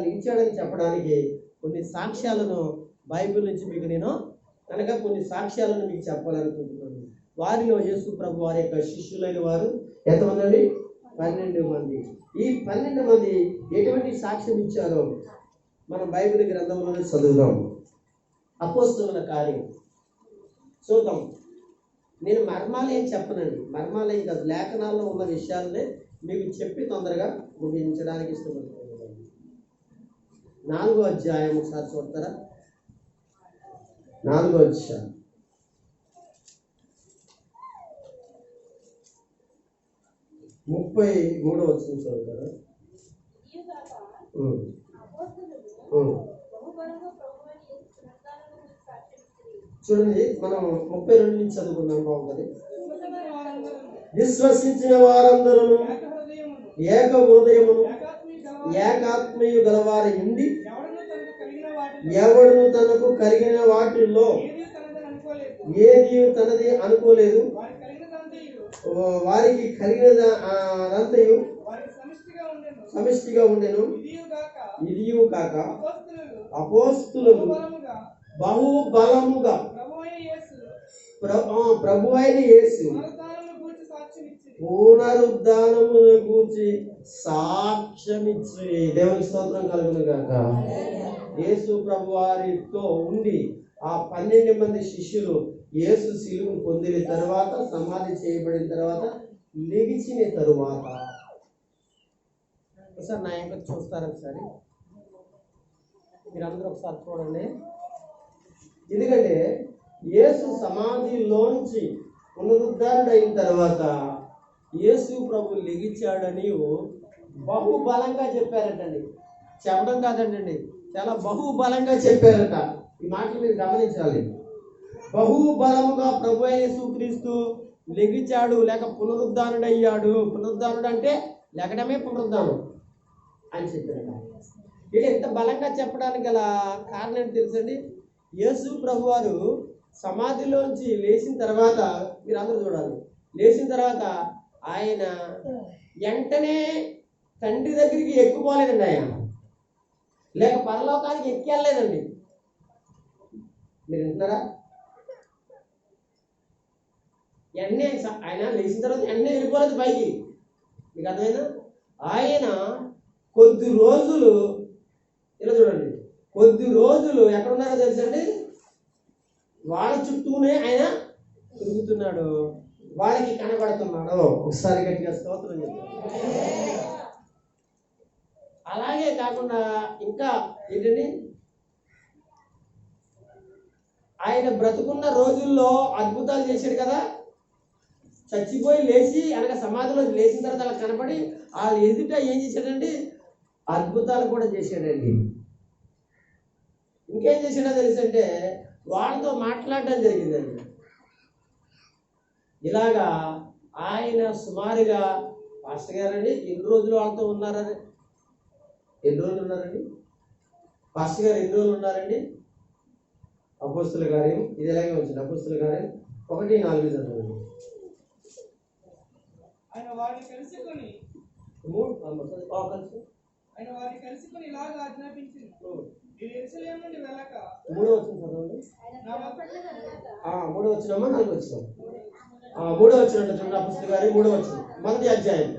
లేచాడని చెప్పడానికి కొన్ని సాక్ష్యాలను బైబిల్ నుంచి మీకు నేను కొన్ని సాక్ష్యాలను మీకు చెప్పాలనుకుంటున్నాను. వారిలో యేసు ప్రభు వారి యొక్క శిష్యులైన వారు ఎంతమంది అండి? 12 మంది. ఈ 12 మంది ఎటువంటి సాక్ష్యం ఇచ్చారో మనం బైబిల్ గ్రంథంలోనే చదువుదాం. అపోస్తలుల కార్యం చూద్దాం. నేను మర్మాలు ఏం చెప్పనండి, మర్మాలు ఏం కాదు, లేఖనాల్లో ఉన్న విషయాలనే మీకు చెప్పి తొందరగా ముగించడానికి ఇష్టపడుతున్నాను. 4వ అధ్యాయం ఒకసారి చూడతారా? 4వ అధ్యాయం 33వ వచనం చదువుతారా? చూడండి, మనం 32 నుంచి చదువుకున్నాం. బాగుంటుంది. విశ్వసించిన వారందరూ ఏక హృదయమును ఏకాత్మయు గలవారి ఉండి ఎవడును తనకు కలిగిన వాటిల్లో ఏది తనది అనుకోలేదు. వారికి కలిగినదంతయు సమిష్టిగా ఉండెను. ఇదియు కాక అపోస్తులు బహుబలముగా ప్రభు అయిన యేసు పునరుద్ధానమును గూర్చి సాక్ష్యమిచ్చి, దేవుని స్తోత్రం కలుగును గాక. యేసు ప్రభు వారితో ఉండి ఆ 12 మంది శిష్యులు యేసు శిలువను పొందిన తర్వాత, సమాధి చేయబడిన తర్వాత, లెగిచిన తరువాత ఒకసారి నా యొక్క చూస్తారా? ఒకసారి మీరందరూ ఒకసారి చూడండి. ఎందుకంటే యేసు సమాధిలోంచి పునరుద్ధారుడైన తర్వాత యేసు ప్రభు లెగిచాడని బహుబలంగా చెప్పారటండి. చెప్పడం కాదండి, చాలా బహుబలంగా చెప్పారట. ఈ మాటలు మీరు గమనించాలి. బహుబలముగా ప్రభు అయిన యేసుక్రీస్తు లెగిచాడు, లేక పునరుద్ధారుడయ్యాడు. పునరుద్ధారుడు అంటే లెగడమే పునరుద్ధానం అని చెప్పారట. ఇది ఎంత బలంగా చెప్పడానికి గల కారణం ఏంటి తెలుసండి? యేసు ప్రభు వారు సమాధిలోంచి లేచిన తర్వాత, మీరు అందరూ చూడాలి, లేచిన తర్వాత ఆయన వెంటనే తండ్రి దగ్గరికి ఎక్కిపోలేదండి. ఆయన లేక పరలోకానికి ఎక్కి వెళ్ళలేదండి. మీరు వింటున్నారా? వెంటనే ఆయన లేచిన తర్వాత వెంటనే వెళ్ళిపోలేదు పైకి. మీకు అర్థమైనా? ఆయన కొద్ది రోజులు, ఇలా చూడండి, కొద్ది రోజులు ఎక్కడున్నారో తెలుసండి? వాళ్ళ చుట్టూనే ఆయన తిరుగుతున్నాడు, వాళ్ళకి కనబడుతున్నాడు. ఒకసారి గట్టిగా స్తోత్రం చెప్తాను. అలాగే కాకుండా ఇంకా ఏంటండి, ఆయన బ్రతుకున్న రోజుల్లో అద్భుతాలు చేశాడు కదా. చచ్చిపోయి లేచి అనగా సమాధిలో లేచిన తర్వాత అలా కనపడి వాళ్ళ ఎదుట ఏం చేశాడండి? అద్భుతాలు కూడా చేశాడండి. ఇంకేం చేశాడో తెలుసంటే వాళ్ళతో మాట్లాడడం జరిగిందండి. ఇలాగా ఆయన సుమారుగా పాస్టర్ గారండి ఎన్ని రోజులు వాళ్ళతో ఉన్నారని, ఎన్ని రోజులు ఉన్నారండి? పాస్టర్ గారు ఎన్ని రోజులు ఉన్నారండి? అపోస్తుల కార్యం ఇది ఎలాగే వచ్చింది. అపోస్తుల కార్యం 1:4 చదవండి. ఆయన వారిని కలుసుకొని ఇలాగా ఆజ్ఞాపించింది, నేను యెరూషలేము నుండి వెళ్ళక 3వ వచనం చదవండి. 3వ వచనమా 4వ వచనం? 3వ వచనం అంటే చూడండి. అపోస్తుల కార్యం 3వ వచనం, మొదటి అధ్యాయం.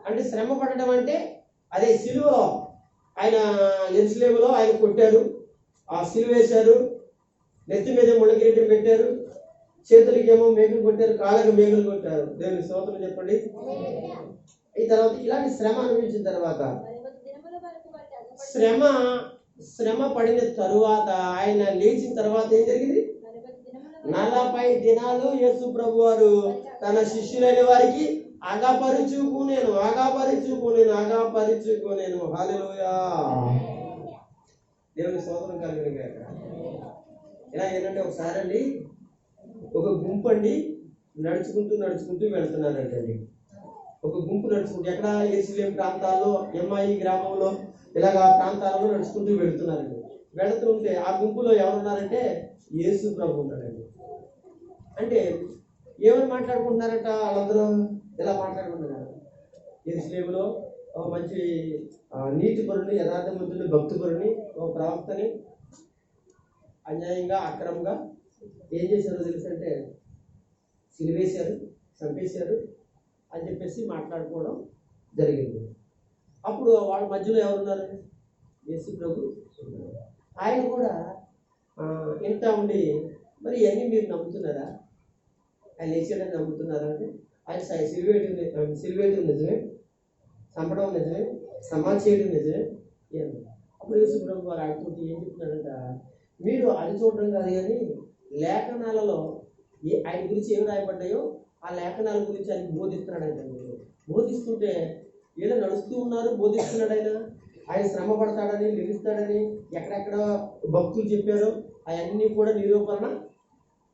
అంటే శ్రమ పడడం అంటే అదే సిలువలో ఆయన యెరూషలేములో ఆయన కొట్టారు, ఆ సిలువ వేశారు, నెత్తి మీద ముళ్ళకిరీటం పెట్టారు, చేతులకేమో మేకులు కొట్టారు, కాళ్ళకి మేకులు కొట్టారు. దేవుని స్తోత్రం చెప్పండి. ఈ తర్వాత ఇలాంటి శ్రమ అనుభవించిన తర్వాత, శ్రమ పడిన తరువాత ఆయన లేచిన తర్వాత ఏం జరిగింది? 40 దినాలు యేసు ప్రభు వారు తన శిష్యులైన వారికి అగపరుచుకునేను. హల్లెలూయా, దేవుని స్తోత్రం కలుగును గాక. ఇలా ఏంటంటే ఒకసారి అండి ఒక గుంపు అండి నడుచుకుంటూ వెళ్తున్నారంటండి. ఒక గుంపు నడుచుకుంటూ ఎక్కడ యెరూషలేము ప్రాంతాల్లో ఎంఐ గ్రామంలో ఇలాగ ప్రాంతాలలో నడుచుకుంటూ వెళుతున్నారండి. వెళుతూ ఉంటే ఆ గుంపులో ఎవరున్నారంటే యేసు ప్రభు ఉన్నాడండి. అంటే ఏమని మాట్లాడుకుంటున్నారట వాళ్ళందరూ? ఇలా మాట్లాడుకుంటున్నారు, యెరూషలేములో ఒక మంచి నీతిపరుని, యథార్థవంతుని, భక్తిపరుని, ఒక ప్రవక్తని అన్యాయంగా అక్రమంగా ఏం చేశారో తెలుసంటే సిలివేశారు, చంపేశారు అని చెప్పేసి మాట్లాడుకోవడం జరిగింది. అప్పుడు వాళ్ళ మధ్యలో ఎవరున్నారు? యేసు ప్రభు ఉన్నారు. ఆయన కూడా ఇంటా ఉండి, మరి ఇవన్నీ మీరు నమ్ముతున్నారా? ఆయన లేచాడని నమ్ముతున్నారా అంటే ఆయన సిలివేయడం నిజమే, చంపడం నిజమే, సమాధి చేయడం నిజమే. అప్పుడు యేసు ప్రభు వారు ఆడుతుంటే ఏం చెప్తున్నాడంట, మీరు అది చూడడం కాదు కానీ లేఖనాలలో ఆయన గురించి ఏమి రాయబడ్డాయో ఆ లేఖనాల గురించి ఆయన బోధిస్తున్నాడంట. మీరు బోధిస్తుంటే ఏదో నడుస్తూ ఉన్నారు, బోధిస్తున్నాడు. ఆయన శ్రమ పడతాడని, నిలుస్తాడని ఎక్కడెక్కడ భక్తులు చెప్పారో అవన్నీ కూడా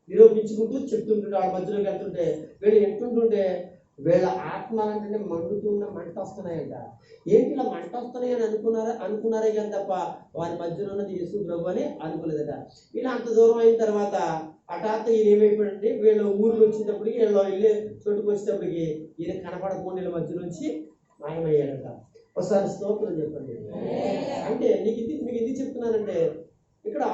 నిరూపించుకుంటూ చెప్తుంటుంటే వాళ్ళ మధ్యలోకి వెళ్తుంటే వీళ్ళు ఎంటుంటుంటే వీళ్ళ ఆత్మలంటే మండుతున్న మంట వస్తున్నాయంట. ఏంటి ఇలా మంట వస్తున్నాయి అని అనుకున్నారే కానీ తప్ప వారి మధ్యలో ఉన్నది యేసు ప్రభు అని అనుకోలేదట. ఇలా అంత దూరం అయిన తర్వాత హఠాత్ ఈయన ఏమైపోయిందంటే వీళ్ళ ఊర్లో వచ్చేటప్పటికి, వీళ్ళు వెళ్ళే చోటుకు వచ్చేటప్పటికి ఈయన కనపడకుండా వీళ్ళ మధ్య నుంచి మాయమయ్యాడట. ఒకసారి స్తోత్రం చెప్పండి. అంటే మీకు ఇది చెప్తున్నానంటే ఇక్కడ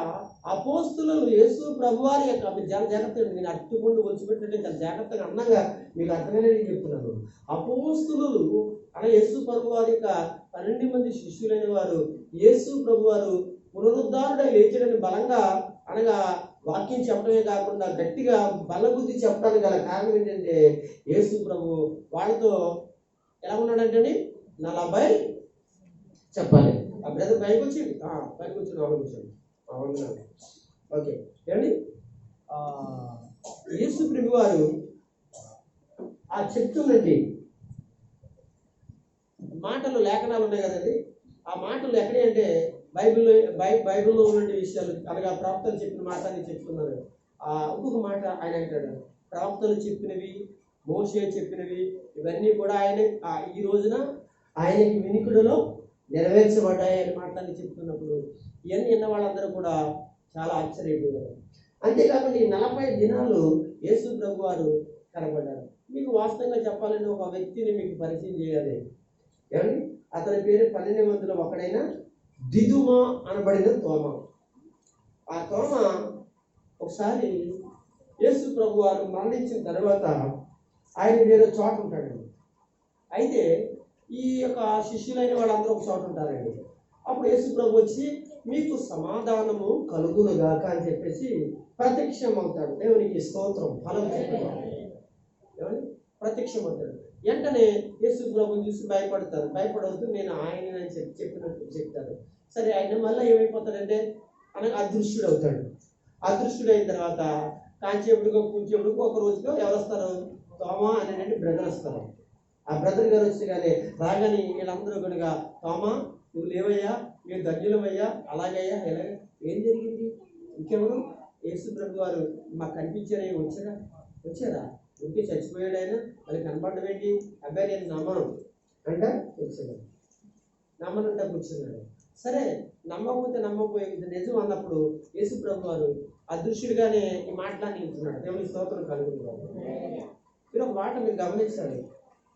అపోస్తులు యేసు ప్రభువారి యొక్క జాగ్రత్త, నేను అట్టుకుండా ఒలిచిపెట్టినట్టే చాలా జాగ్రత్తగా అందంగా మీకు అర్థమైనది చెప్తున్నాను. అపోస్తులు అలా యేసు ప్రభువారి యొక్క 12 మంది శిష్యులైన వారు యేసు ప్రభువారు పునరుద్ధారుడై లేచాడని బలంగా అనగా వాక్యం చెప్పడమే కాకుండా గట్టిగా బలబుద్ధి చెప్పడానికి గల కారణం ఏంటంటే యేసు ప్రభు వాళ్ళతో ఎలా ఉన్నాడంటే 40 చెప్పాలి. ఆ బ్రదర్ పైకి వచ్చి ఆలోచించండి. ఓకే ఏమండి, యేసు ప్రభు వారు ఆ చెప్తున్నది మాటలు, లేఖనాలు ఉన్నాయి కదండి. ఆ మాటలు ఎక్కడే అంటే బైబిల్లో ఉన్న విషయాలు, అనగా ప్రవక్తలు చెప్పిన మాట అని చెప్తున్నారు. ఇంకొక మాట ఆయన అంటాడు, ప్రవక్తలు చెప్పినవి, మోషే చెప్పినవి ఇవన్నీ కూడా ఆయన ఈ రోజున ఆయనకి వినికిడిలో నెరవేర్చబడ్డాయి అని మాటలని చెప్తున్నప్పుడు ఇవన్నీ విన్న వాళ్ళందరూ కూడా చాలా ఆశ్చర్యపోయారు. అంతేకాకుండా ఈ 40 దినాలు యేసు ప్రభు వారు కనబడ్డారు. మీకు వాస్తవంగా చెప్పాలంటే ఒక వ్యక్తిని మీకు పరిచయం చేయాలి. ఏమండి, అతని పేరు 12 మందిలో ఒకడైన దిదుమ అనబడిన తోమ. ఆ తోమ ఒకసారి యేసు ప్రభు వారు మరణించిన తర్వాత ఆయన వేరే చోట ఉంటాడండి. అయితే ఈ యొక్క శిష్యులైన వాళ్ళందరూ ఒక చోట ఉంటారండి. అప్పుడు యేసు ప్రభు వచ్చి మీకు సమాధానము కలుగునుగాక అని చెప్పేసి ప్రత్యక్షం అవుతాడు. దేవునికి స్తోత్రం. ఫలం చెప్పాడు, ప్రత్యక్షం అవుతాడు. వెంటనే యేసు ప్రభుని చూసి భయపడవద్దు, నేను ఆయన అని చెప్పినట్టు చెప్తాడు. సరే, ఆయన మళ్ళీ ఏమైపోతాడంటే అనగా అదృశ్యుడు అవుతాడు. అదృశ్యుడైన తర్వాత కాంచేపుడుకో కూర్చేపుడుకో ఒక రోజుకో ఎవరు వస్తారు? తోమా అనేటువంటి బ్రదర్ వస్తారు. ఆ బ్రదర్ గారు వచ్చి కానీ రాగానే వీళ్ళందరూ కనుక, తోమా నువ్వు లేవయ్యా, మీరు ధన్యులమయ్యా, అలాగయ్యా, ఎలాగ ఏం జరిగింది? ఇంకెవరు? యేసు ప్రభు వారు మాకు కనిపించారా? వచ్చారా? ఉంటే చచ్చిపోయాడు ఆయన, అది కనపడడం ఏంటి? అబ్బాయి నేను నమ్మను అంట కూర్చున్నాడు. నమ్మనంట కూర్చున్నాడు. సరే, నమ్మకపోతే నిజం అన్నప్పుడు యేసు ప్రభు వారు అదృశ్యుడిగానే ఈ మాటలన్నీ వింటున్నాడు. దేవుని స్తోత్రం కలుగుతున్నాడు. మీరు ఒక మాట మీరు గమనించాలి.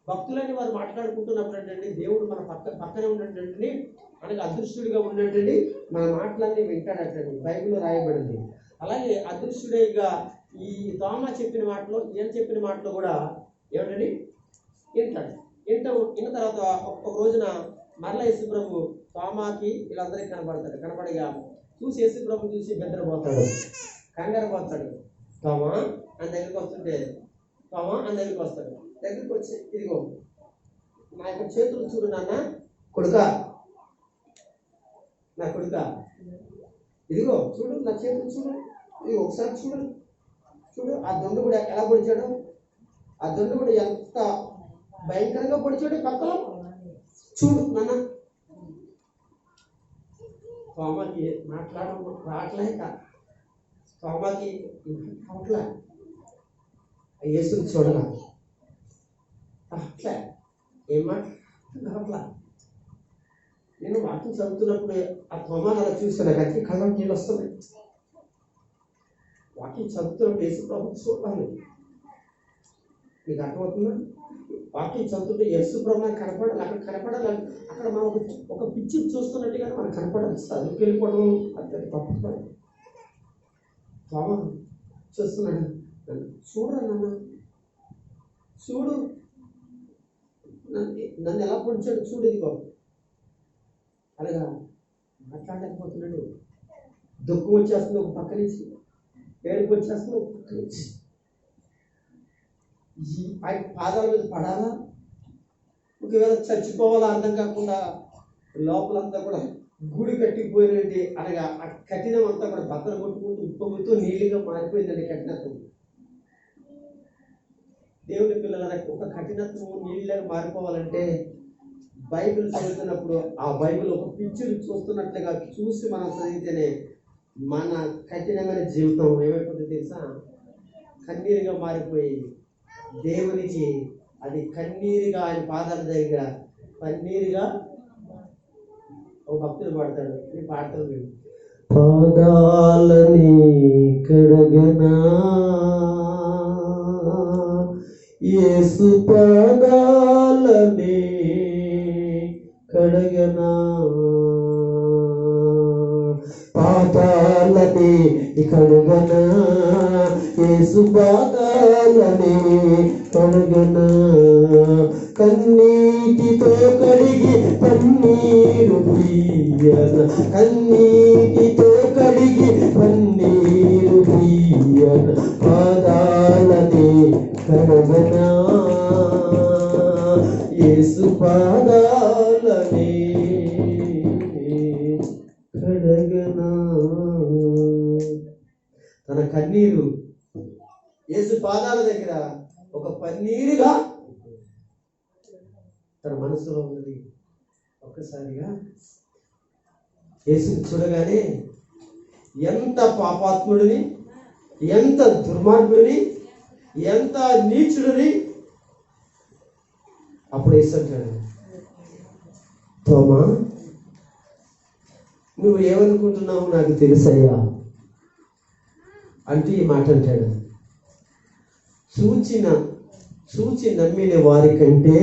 భక్తులని వారు మాట్లాడుకుంటున్నప్పుడు ఏంటంటే దేవుడు మన పక్కనే ఉన్నటువంటి మనకి అదృశ్యుడిగా ఉన్నటువంటి మన మాటలన్నీ వింటాడటండి. బైబిల్లో రాయబడింది. అలాగే అదృశ్యుడిగా ఈ తోమ చెప్పిన మాటలో, ఈయన చెప్పిన మాటలో కూడా ఏమిటండి వింటాడు. విన్న తర్వాత ఒక రోజున మరల యేసు ప్రభు తోమాకి వీళ్ళందరికీ కనపడగా చూసి యేసు ప్రభు చూసి బెదరపోతాడు, కంగారు పోతాడు. తోమా అని దగ్గరికి వస్తుంటే తోమా అని దగ్గరికి వస్తాడు. దగ్గరికి వచ్చి, ఇదిగో నా యొక్క చేతులు చూడు నాన్న, కొడుకా, నా కొడుకా, ఇదిగో చూడు నా చేతులు చూడు, ఇదిగో ఒకసారి చూడు. ఆ దొండు కూడా ఎలా పొడిచాడు, ఆ దొండు కూడా ఎంత భయంకరంగా పొడిచాడు పక్కలో చూడు నాన్న. తోమకి మాట్లాడడం రావట్లేక, తోమకి అవట్లే యేసుని చూడగా అట్లా ఏం మాట్లాడట్లా. నేను వాక్యం చదువుతున్నప్పుడు ఆ తోమాను అలా చూస్తే నాకు అన్ని కళ్ళకి నీళ్ళు వస్తున్నాయి. వాక్యం చదువుతున్నప్పుడు యేసు ప్రభు చూడాలి. మీకు అర్థమవుతుందా? వాక్యం చదువుతుంటే యేసు ప్రభు నాకు కనపడాలి, అక్కడ కనపడాలి. అక్కడ మనం ఒక పిచ్చి చూస్తున్నట్టుగా మనకు కనపడాలి. చదువుకి వెళ్ళిపోవడం అది తప్ప. తోమ చూస్తున్నాడు, చూడరా నాన్న, చూడు నన్ను ఎలా పొడిచాడు చూడు, ఇదిగో అలాగా మాట్లాడలేకపోతున్నాడు. దుఃఖం వచ్చేస్తుంది ఒక పక్క నుంచి, ఏడుపు వచ్చేస్తుంది ఒక పక్క నుంచి. ఆయన పాదాల మీద పడాలా, ఒకవేళ చచ్చిపోవాలా అర్థం కాకుండా లోపలంతా కూడా గుడి కట్టిపోయినది అనగా ఆ కఠినం అంతా కూడా బట్టలు కొట్టుకుంటూ ఉప్పొంగుతూ నీళ్ళుగా మారిపోయిందండి కఠినత్వం. దేవుడి పిల్లలకు ఒక కఠినత్వం నీళ్ళగా మారిపోవాలంటే బైబిల్ చదువుతున్నప్పుడు ఆ బైబిల్ ఒక పిక్చర్ చూస్తున్నట్లుగా చూసి మనం చదివితేనే మన కఠినమైన జీవితం ఏమైపోతుంది తెలుసా? కన్నీరుగా మారిపోయి దేవునికి అది కన్నీరుగా ఆయన పాదాల దగ్గర కన్నీరుగా ఒక భక్తులు పాడతాడు. ఈ పాడతాడు మేము పాదాలని కడగనా యేసు పాదాలని కడగనా పాదాలని కడగనా యేసు పాదాలని కడగనా కన్నీటితో కడిగి పన్నీరు ప్రియన కన్నీటితో కడిగి పన్నీరు ప్రియన పాదాలని కడగనా యేసు పాదాలని కడగనా. తన కన్నీరు యేసు పాదాల దగ్గర ఒక పన్నీరుగా తన మనసులో ఉన్నది. ఒక్కసారిగా యేసుని చూడగానే ఎంత పాపాత్ముడిని, ఎంత దుర్మార్గుడిని, ఎంత నీచుడిని అప్పుడు యేసు అంటాడు, తోమా నువ్వు ఏమనుకుంటున్నావు నాకు తెలుసయ్యా అంటే ఈ మాట అంటాడు. చూచి నమ్మిన వారి కంటే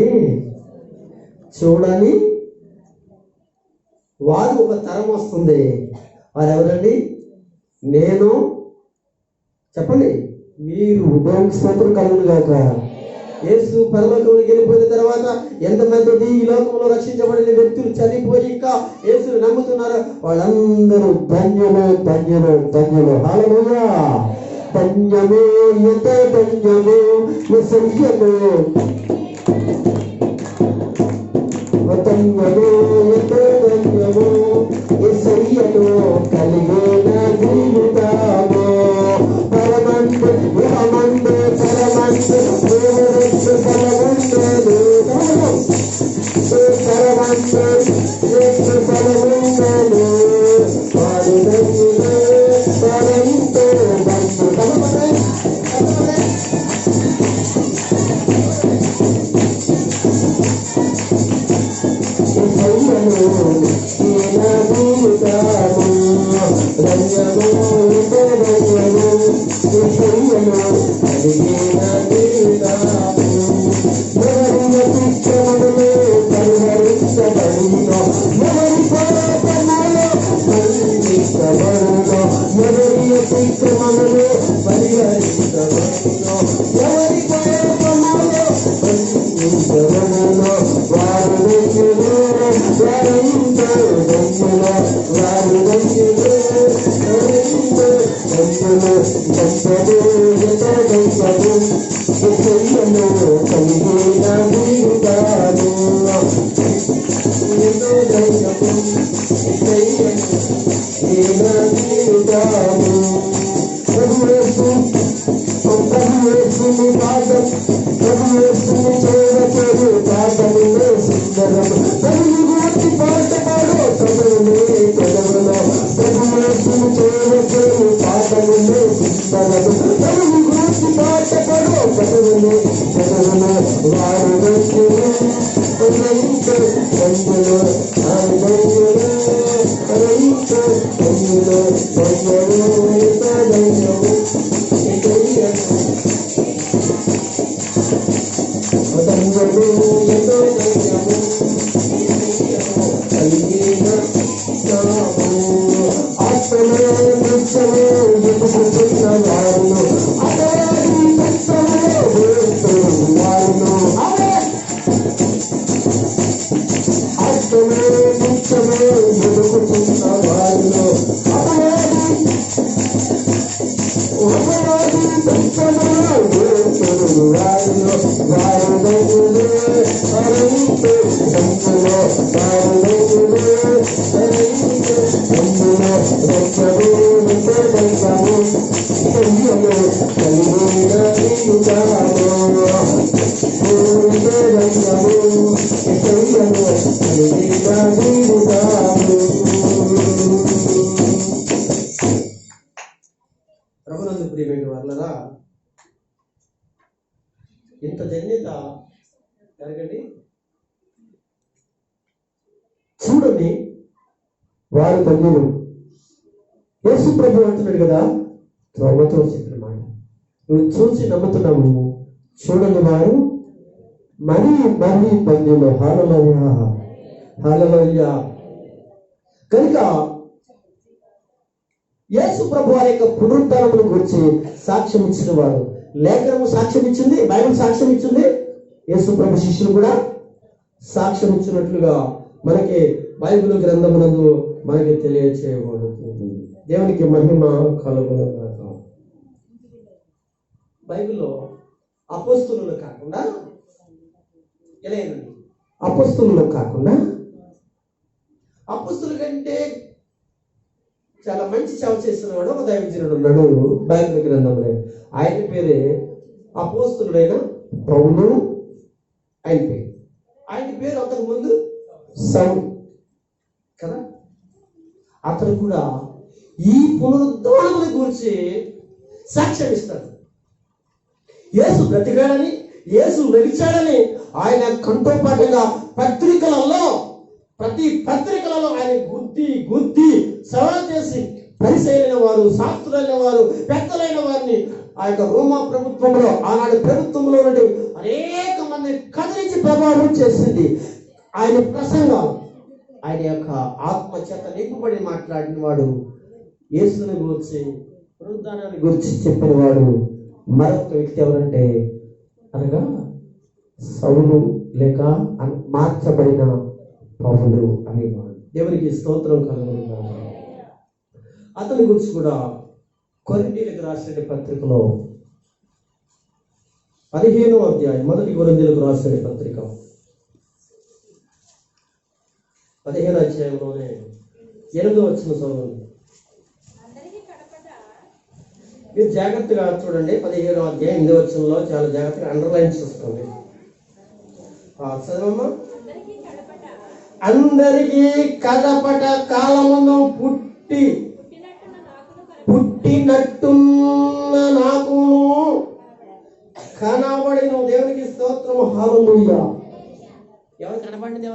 చూడని వారు ఒక తరం వస్తుంది. వారెవరండి? నేను చెప్పండి, మీరు దేవునికి స్తోత్రం కలుగును గాక. యేసు పరలోకంలోకి వెళ్ళిపోయిన తర్వాత ఎంతమంది ఈ లోకంలో రక్షించబడిన వ్యక్తులు చనిపోయి ఇంకా యేసును నమ్ముతున్నారు వాళ్ళందరూ ధన్యులు ధన్యులు ధన్యులు. హల్లెలూయా. ధన్యము ఎంత ధన్యము యేసయ్యను, ధన్యము ఎంత ధన్యము యేసయ్యను కలిగిన జీవితము. పరమందు పరమందు పరమందు దేవుడు పరమందు పరమందు యేసు పరమందు వారు ధన్యులు పరంతో వారు అపవాది సంపదలో యేసును వారిలో వారుదైనదే అరణించే సంపదలో వారుదైనదే అరణించే సంపదలో రక్షణు నిత్యదైవము శయ్యము కలిగిన నీవుతాము నిత్యదైవము శయ్యము కలిగిన నీవుతాము. ప్రభునందు ప్రియమైన వాళ్ళరా, ఇంత ధన్యత జరగండి. చూడండి, వారు ధన్యులు. యేసు ప్రభు అంటున్నాడు కదా, త్రోవతో చెప్పిన మాట, నువ్వు చూసి నమ్ముతున్నావు, చూడండి వారు మరీ మరీ ధన్యులు. హల్లెలూయా, హల్లెలూయా. కనుక యేసు ప్రభు వారి యొక్క పునరుద్ధరణను గురించి సాక్ష్యం ఇచ్చిన వారు, లేఖనము సాక్ష్యం ఇచ్చింది, బైబిల్ సాక్ష్యం ఇచ్చింది, యేసు ప్రభు శిష్యులు కూడా సాక్ష్యం ఇచ్చినట్లుగా మనకి బైబిల్ గ్రంథమునందు మనకి తెలియచేయబడుతుంది. దేవునికి మహిమ కలుగును గాక. బైబిల్లో అపోస్తులు కాకుండా అపోస్తులు కాకుండా అపోస్తుల కంటే చాలా మంచి సేవ చేస్తున్నవాడు ఒక దైవజనుడు ఉన్నాడు బైబిల్ గ్రంథంలో. ఆయన పేరే అపోస్తులుడైన పౌలు. ఆయన పేరు అంతకు ముందు సౌలు కదా. అతను కూడా ఈ పునరుద్ధరణను గురించి సాక్ష్యం ఇస్తాడు. యేసు బ్రతికాడని, యేసు వెలిచాడని ఆయన కంఠోపాఠంగా ప్రతి పత్రికలలో ఆయన గుద్ది సవాల్ చేసి పరిసయ్యులైన వారు, శాస్త్రులైన వారు, పెద్దలైన వారిని ఆ యొక్క రోమా ప్రభుత్వంలో, ఆనాడు ప్రభుత్వంలో నుండి అనేక మంది కదిలించి ప్రభావం చేసింది ఆయన ప్రసంగాలు. ఆయన యొక్క ఆత్మ చేత నింపబడి మాట్లాడిన వాడు, యేసుని గురించి, పునరుద్ధానాన్ని గురించి చెప్పిన వాడు మరొక వ్యక్తి ఎవరంటే అనగా సౌలు లేక మార్చబడిన పౌలు అనేవాడు. దేవునికి స్తోత్రం కలుగును గాక. అతని గురించి కూడా కొరింథీయులకు రాసిన పత్రికలో 15వ అధ్యాయం, మొదటి కొరింథీయులకు రాసిన పత్రిక 15వ అధ్యాయంలోనే 8వ వచనం చదవండి. మీరు జాగ్రత్తగా చూడండి. 15వ అధ్యాయం 8వ వచనంలో చాలా జాగ్రత్తగా అండర్లైన్ చేసుకోండి. చదవమ్మా. అందరికీ కడపట కాలమును పుట్టినట్టున్న నాకును కనబడిన. దేవునికి స్తోత్రం, హల్లెలూయా. ఎవరు కనబడింది?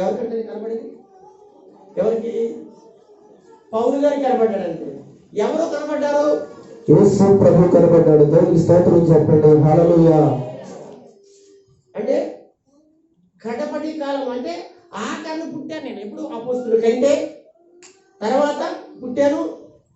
ఎవరికంటే కనబడింది? ఎవరికి? పౌలు గారికి కనబడ్డాడంటే. ఎవరు కనబడ్డారు? యేసు ప్రభు కనబడ్డాడు. దేవునికి స్తోత్రం చెప్పండి, హల్లెలూయా. అంటే కడపటి కాలం అంటే ఆ కన్ను పుట్టాను నేను. ఎప్పుడు అపోస్తుల కంటే తర్వాత పుట్టాను,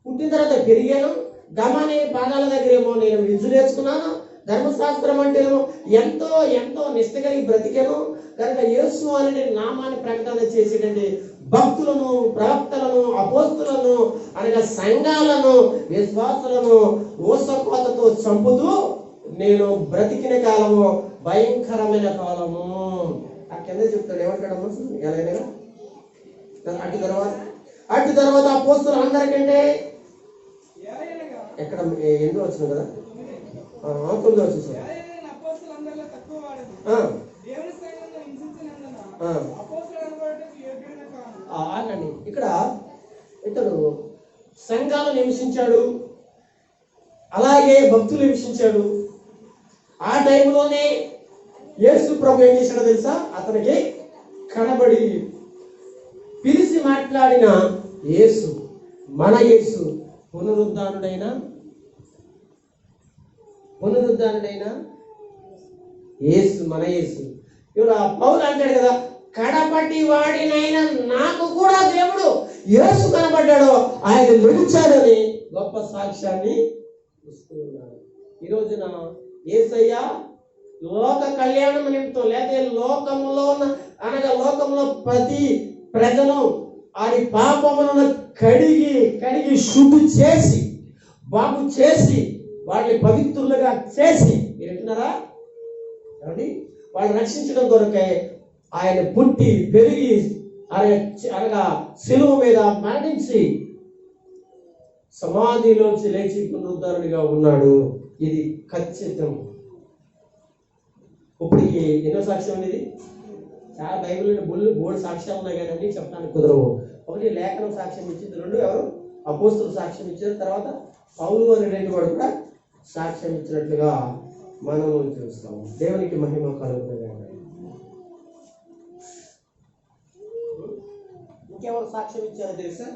పుట్టిన తర్వాత పెరిగాను. గమనే పాదాల దగ్గరేమో నేను విద్య నేర్చుకున్నాను. ధర్మశాస్త్రం అంటేనేమో ఎంతో ఎంతో నిష్ట కలిగి బ్రతికాను. కనుక యేసు అనే నామాన్ని ప్రకటన చేసేటండి భక్తులను, ప్రవక్తలను, అపోస్తులను అనగా సంఘాలను, విశ్వాసులను ఊసకోతతో చంపుతూ నేను బ్రతికిన కాలము భయంకరమైన కాలము. ఆ కింద చెప్తాడు. ఏమంటాడమ్మా? ఎలాగైనా అటు తర్వాత అపోస్తులు అందరికంటే ఎక్కడ ఎందుకు వచ్చిన కదా 9వ వచనం. ఆగండి. ఇక్కడ ఇతడు సంఘాలను హింసించాడు, అలాగే భక్తులు హింసించాడు. ఆ టైంలోనే యేసు ప్రభు ఏం చేశాడో తెలుసా? అతనికి కనబడి పిలిచి మాట్లాడిన యేసు, మన యేసు, పునరుద్ధానుడైన యేసు, మన యేసు. ఇప్పుడు ఆ పౌలు అంటాడు కదా, కడపటి వాడినైనా నాకు కూడా దేవుడు యేసు కనబడ్డాడు, ఆయన నిలిచాడని గొప్ప సాక్ష్యాన్ని ఇస్తూ ఉన్నాడు. ఈ రోజున యేసయ్య లోక కళ్యాణం నిమిత్తం, లేదా లోకంలో ప్రతి ప్రజను ఆయన పాపములను కడిగి శుద్ధి చేసి బాగు చేసి వాళ్ళని పవిత్రులుగా చేసి, మీరు వింటున్నారా ఏమండి, వాళ్ళు రక్షించడం కొరకై ఆయన పుట్టి పెరిగి అనగా శిలువ మీద మరణించి సమాధిలోంచి లేచి పునరుద్ధరణగా ఉన్నాడు. ఇది ఖచ్చితం. ఇప్పటికి ఎన్నో సాక్ష్యం ఇది? చాలా బైబిల్ బోల్డ్ సాక్ష్యాలు ఉన్నాయి కానీ అన్ని చెప్పడానికి కుదరవు. ఒకటి లేఖనం సాక్ష్యం ఇచ్చింది, రెండు ఎవరు అపోస్తులు సాక్ష్యం ఇచ్చారు, తర్వాత పౌలు అనేటువంటి వాడు కూడా సాక్ష్యం ఇచ్చినట్లుగా మనము చూస్తాము. దేవునికి మహిమ కలుగుతుంది. ఇంకెవరు సాక్ష్యం ఇచ్చారో తెలుసా?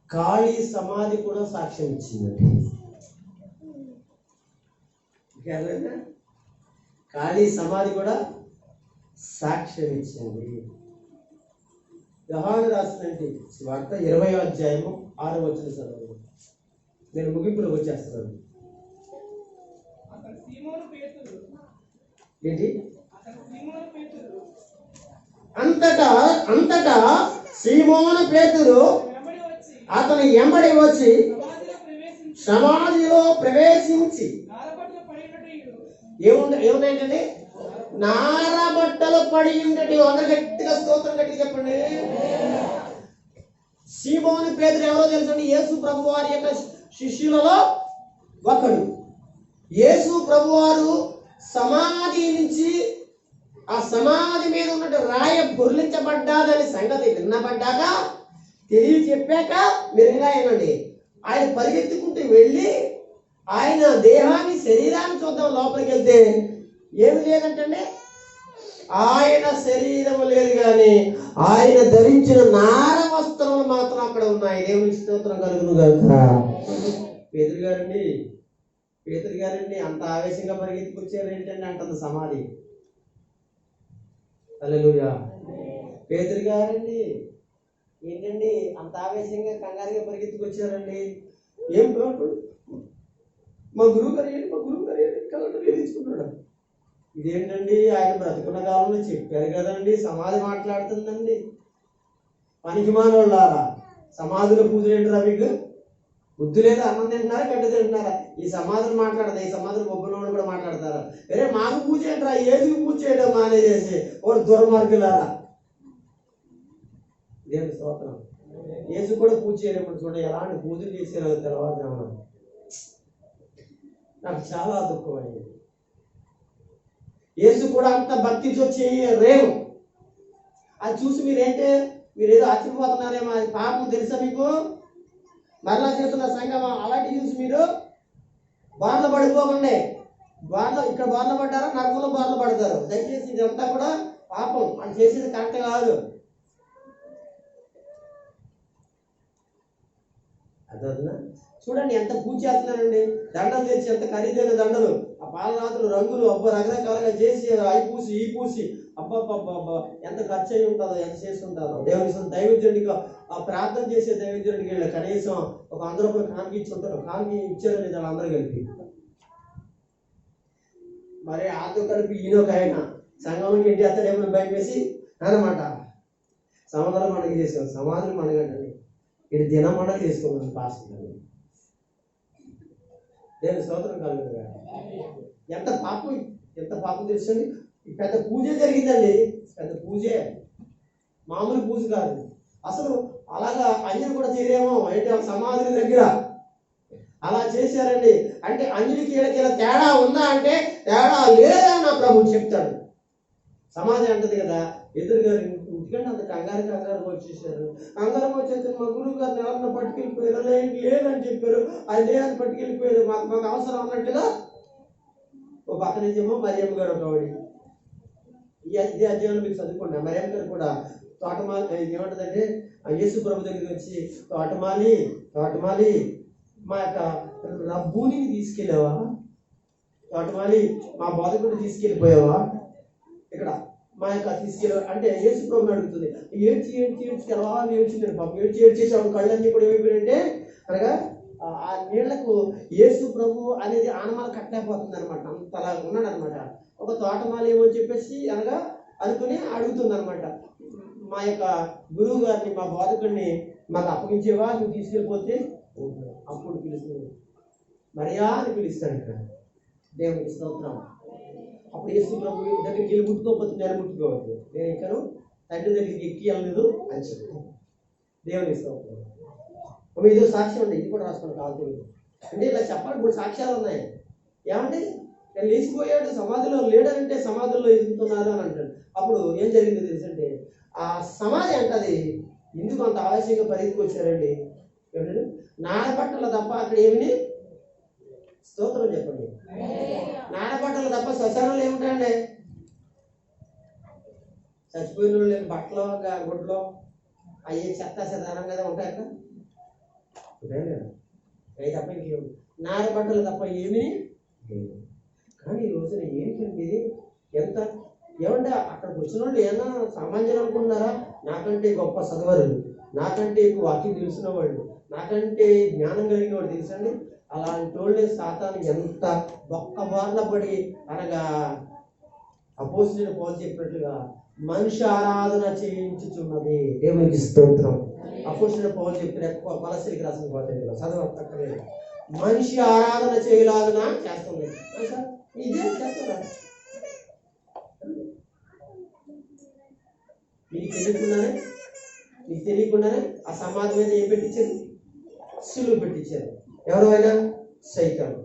ఖాళీ సమాధి కూడా సాక్ష్యం ఇచ్చిందండి. ఖాళీ సమాధి కూడా సాక్ష్యం ఇచ్చింది. యోహాను రాసినటువంటి వార్త 20వ అధ్యాయము 6వ వచనం చదవండి. నేను ముగింపులోకి వచ్చేస్తున్నాను. ఏంటి? అంతటా సీమోను పేతురు అతని ఎంబడి వచ్చి సమాధిలో ప్రవేశించి ఏమున్నాయంటే నారబట్టలు పడి ఉండేటి. అందరు గట్టిగా స్తోత్రం గట్టిగా చెప్పండి. సీమోను పేతురు ఎవరో తెలుసండి? యేసు ప్రభు వారి యొక్క శిష్యులలో ఒకడు. యేసు ప్రభు వారు సమాధి నుంచి ఆ సమాధి మీద ఉన్నట్టు రాయ పొర్లించబడ్డాదని సంగతి విన్నబడ్డాక తెలియచెప్పాక మీరు ఇలా ఏనండి, ఆయన పరిగెత్తుకుంటూ వెళ్ళి ఆయన దేహాన్ని శరీరాన్ని చూద్దాం లోపలికి వెళ్తే ఏమి లేదంటే ఆయన శరీరం లేదు కానీ ఆయన ధరించిన నార వస్త్రములు మాత్రం అక్కడ ఉన్నాయి. దేవునికి స్తోత్రం కలుగును గాక. పేతురు గారండి అంత ఆవేశంగా పరిగెత్తుకొచ్చారు ఏంటండి అంటుంది సమాధి. హల్లెలూయా. పేతురు గారండి ఏంటండి అంత ఆవేశంగా కంగారుగా పరిగెత్తుకొచ్చారండి. ఏం మా గురువు గారు కలెక్టర్ తీసుకున్నాడు. ఇదేంటండి ఆయన బ్రతుకున్న కాలంలో చెప్పారు కదండి సమాధి మాట్లాడుతుందండి. పనికి మానవులారా, సమాధిలో పూజలు ఏంటారా? మీకు బుద్ధి లేదా? అన్నం తింటున్నారా, గడ్డి తింటున్నారా? ఈ సమాధులు మాట్లాడదా? ఈ సమాధులు బొబ్బులు కూడా మాట్లాడతారా? వేరే మాకు పూజ ఏంటరా? ఏసుకు పూజ చేయడం మానేసేసి ఒక దుర్మార్గులారా. దేవుని స్తోత్రం. యేసు కూడా పూజ చేయలేప్పుడు చూడండి ఎలాంటి పూజలు చేసేవారు తెల్లవారుజామున. నాకు చాలా దుఃఖమైంది. యేసు కూడా అంత భక్తితో చేయరేము. అది చూసి మీరేదో ఆశ్చర్యపోతున్నారేమో. అది పాపం తెలుసా మీకు? మరలా చేస్తున్న సంగమం అలాంటి చూసి మీరు బాధలు పడిపోకండి. ఇక్కడ బాధలు పడ్డారా, నరకంలో బాధలు పడతారు. దయచేసి ఇదంతా కూడా పాపం. అది చేసేది కరెక్ట్ కాదు. అదన్నా చూడండి ఎంత పూజ చేస్తున్నారండి. దండలు తెచ్చి ఎంత ఖరీదైన దండలు, ఆ పాలరాత్రులు రంగులు రకరకాలుగా చేసి అవి పూసి ఈ పూసి అబ్బా ఎంత ఖర్చు అయి ఉంటుందో, ఎంత చేసి ఉంటారో. దేవుని దైవజనుడికి ఆ ప్రార్థన చేసే దైవజనుడికి వెళ్ళి కనీసం ఒక 100 రూపాయలు కానుక ఇచ్చి ఉంటారు. కానుక ఇచ్చారు లేదా అందరూ కలిపి. మరి ఆతో కలిపి ఈయనొక ఆయన సంఘంలోకి ఇంటి అత్తడేమో బయట వేసి అనమాట సమాధానం పండుగ చేసాం. సమాధులు పండుగండి ఇటు దినం పండుగ చేసుకోమని పాస్టర్. దేవుని స్తోత్రం కలుగుతుంది. ఎంత పాపం తెలుసండి. పెద్ద పూజ జరిగిందండి. పెద్ద పూజే, మామూలు పూజ కాదు అసలు. అలాగా అన్యులు కూడా చేయరేమో ఏంటి సమాధుల దగ్గర అలా చేశారండి. అంటే అన్యులకి వీళ్ళకి తేడా ఉందా అంటే తేడా లేదా నా ప్రభు చెప్తాడు. సమాధి అంటది కదా ఎదురుగారు ఇంటికంటే అంత కంగారు వచ్చేసారు. కంగారు వచ్చేసి మా గురువు గారిని ఎవరన్నా పట్టుకెళ్ళిపోయారు, లేదని చెప్పారు. అది లేదని పట్టుకెళ్ళిపోయారు. మాకు అవసరం అన్నట్టుగా ఓ పక్క నుంచేమో మరియమ్మ గారు ఒక ఆవిడ. ఇదే అధ్యాయంలో మీకు చదువుకోండి. మరియమ్మ గారు కూడా తోటమాలి ఏమంటుందంటే యేసు ప్రభు దగ్గరికి వచ్చి తోటమాలి మా యొక్క రబ్బూని తీసుకెళ్ళావా? తోటమాలి మా బోధకుడిని తీసుకెళ్ళిపోయావా? ఇక్కడ మా యొక్క తీసుకెళ్ళ అంటే యేసు ప్రభుని అడుగుతుంది. ఏడ్చి తెలవాలి ఏడ్చిందండి పాపం. ఏడ్చేసి ఆవిడ కళ్ళన్నీ కూడా ఏమైపోయాయంటే అనగా ఆ నీళ్లకు యేసు ప్రభు అనేది ఆనమాల కట్టలేకపోతుంది అనమాట. అంతలా ఉన్నాడు అనమాట. ఒక తోటమాలి ఏమని చెప్పేసి అనగా అనుకుని అడుగుతుంది అనమాట. మా యొక్క గురువు గారిని మా బోధకుడిని మాకు అప్పగించేవా, నువ్వు తీసుకెళ్ళిపోతే అప్పుడు పిలుస్తుంది, మరియా అని పిలుస్తాడు ఇక్కడ. దేవునికి స్తోత్రం. అప్పుడు యేసు ప్రభు దగ్గరికి వెళ్ళి ముట్టుకోకపోతే నేను ముట్టుకోవద్దు, నేను ఇంకను తండ్రి దగ్గరికి ఎక్కి వెళ్ళలేదు అని చెప్తాను. దేవునికి స్తోత్రం. ఇది సాక్ష్యం అండి, ఇది కూడా రాసుకోండి కాదు అంటే ఇలా చెప్పాలి. 3 సాక్ష్యాలు ఉన్నాయి. ఏమంటే నేను లేచిపోయాడు, సమాధిలో లేడంటే సమాధుల్లో ఎదుగుతున్నారు అని అంటాడు. అప్పుడు ఏం జరిగింది తెలుసంటే, ఆ సమాధి అంటది ఎందుకు అంత ఆలస్యంగా పరిధికి వచ్చారండి? ఏమంటే నాడబట్టలు తప్ప అక్కడ ఏమిని స్తోత్రం చెప్పండి. నాడబట్టలు తప్ప శ్మశానంలో ఏమిటండి? చచ్చిపోయిన వాళ్ళు బట్టలో గుడ్లో అయ్యే చెత్త చెదారం కదా ఉంటాయి అక్కడ. అవి తప్ప ఇంకేం నాడబట్టలు తప్ప ఏమీ లేదు. కానీ ఈ రోజున ఏంటండి ఇది? ఎంత ఏమంటే అక్కడికి వచ్చిన వాళ్ళు ఏమన్నా సామాన్యులు అనుకుంటున్నారా? నాకంటే గొప్ప చదవరులు, నాకంటే ఎక్కువ వాక్యం తెలిసిన వాళ్ళు, నాకంటే జ్ఞానం కలిగిన వాడు తెలుసండి. అలాంటి వాళ్ళే సాతాను ఎంత ఒక్క బార్ల పడి అనగా అపోజిట్ పౌలు చెప్పినట్లుగా మనిషి ఆరాధన చేయించుచున్నది. దేవునికి స్తోత్రం. అపోజిట్ పౌలు చెప్పిన కొలస్సీకి రాసిన పత్రికలో చదవక్కర్లేదు. మనిషి ఆరాధన చేయలాగన చేస్తుంది. ఇదే చేస్తున్నా నీకు తెలియకుండానే ఆ సమాధి మీద ఏం పెట్టించారు? సిలువ పెట్టించారు. ఎవరైనా సైతాను.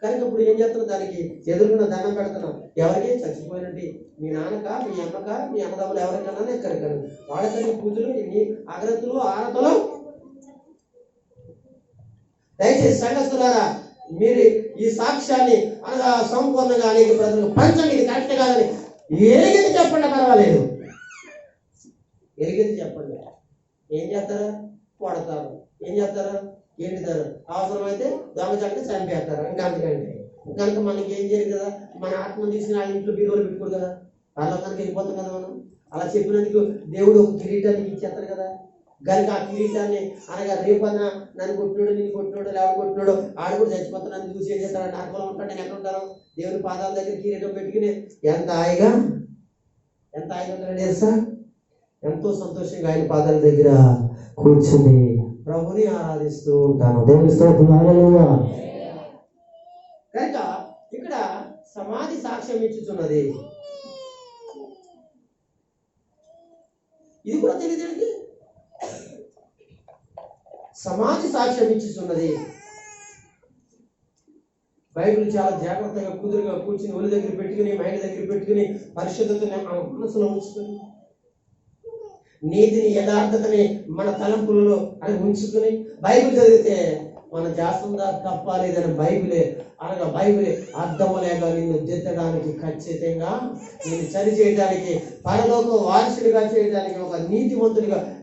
కనుక ఇప్పుడు ఏం చేస్తున్నా, దానికి ఎదురుకుండా దండం పెడుతున్నా. ఎవరికి? చచ్చిపోయినట్టు మీ నాన్నక, మీ అమ్మక, మీ అన్నదమ్ములు ఎవరికైనా ఎక్కడికను వాళ్ళకని పూజలు, నీ అగ్రతులు, ఆరతులు. దయచేసి సంఘస్థులారా, మీరు ఈ సాక్ష్యాన్ని అనగా సంపూర్ణంగా అనేక ప్రజలకు పంచండి. ఇది కరెక్ట్ కాదని ఎరిగింది చెప్పండి, పర్వాలేదు. ఎరిగింది చెప్పండి. ఏం చేస్తారా? కొడతారు. ఏం చేస్తారా? ఎండుతారు. అవసరమైతే దొంగచంటే చంపేస్తారు. ఇంకా అంతకంటే కనుక మనకి ఏం చేయరు కదా. మన ఆత్మను తీసుకుని ఆ ఇంట్లో బీరువాలు పెట్టుకోరు కదా. పరలోకానికి వెళ్ళిపోతాం కదా మనం. అలా చెప్పినందుకు దేవుడు ఒక కిరీటాన్ని ఇచ్చేస్తాడు కదా. కనుక ఆ కిరీటాన్ని అనగా రేపన్నా నన్ను కొట్టినాడు, నిన్ను కొట్టినాడు, ఎవరు కొట్టినాడు, ఆడు కూడా చచ్చిపోతాను చూసి ఏం చేస్తాడు? నరకంలో ఉంటాడు. నేను ఎక్కడ ఉంటాను? దేవుని పాదాల దగ్గర కిరీటం పెట్టుకుని ఎంత హాయిగా ఉంటాడు తెలుసా? ఎంతో సంతోషంగా ఆయన పాదాల దగ్గర కూర్చుని ప్రభుని ఆరాధిస్తూ ఉంటాను. దేవుని స్తోత్రం. హల్లెలూయా. కనుక ఇక్కడ సమాధి సాక్ష్యం ఇచ్చుచున్నది. ఇది కూడా తెలియదండి. సమాధి సాక్ష్యం ఇచ్చుచున్నది. బైబిల్ చాలా జాగ్రత్తగా కుదురుగా కూర్చుని ఒలి దగ్గర పెట్టుకుని, మైండ్ దగ్గర పెట్టుకుని, పరిశుద్ధతని మనసులో ఉంచుకొని, నీతిని యథార్థతని మన తలంపులలో అని ఉంచుకుని బైబిల్ చదివితే మన జాసంగా తప్ప లేదని బైబిలే అనగా బైబిలే అర్థములేగా నిన్ను దిద్దడానికి, ఖచ్చితంగా నిన్ను సరి చేయడానికి, పరలోక వారసుడిగా చేయడానికి, ఒక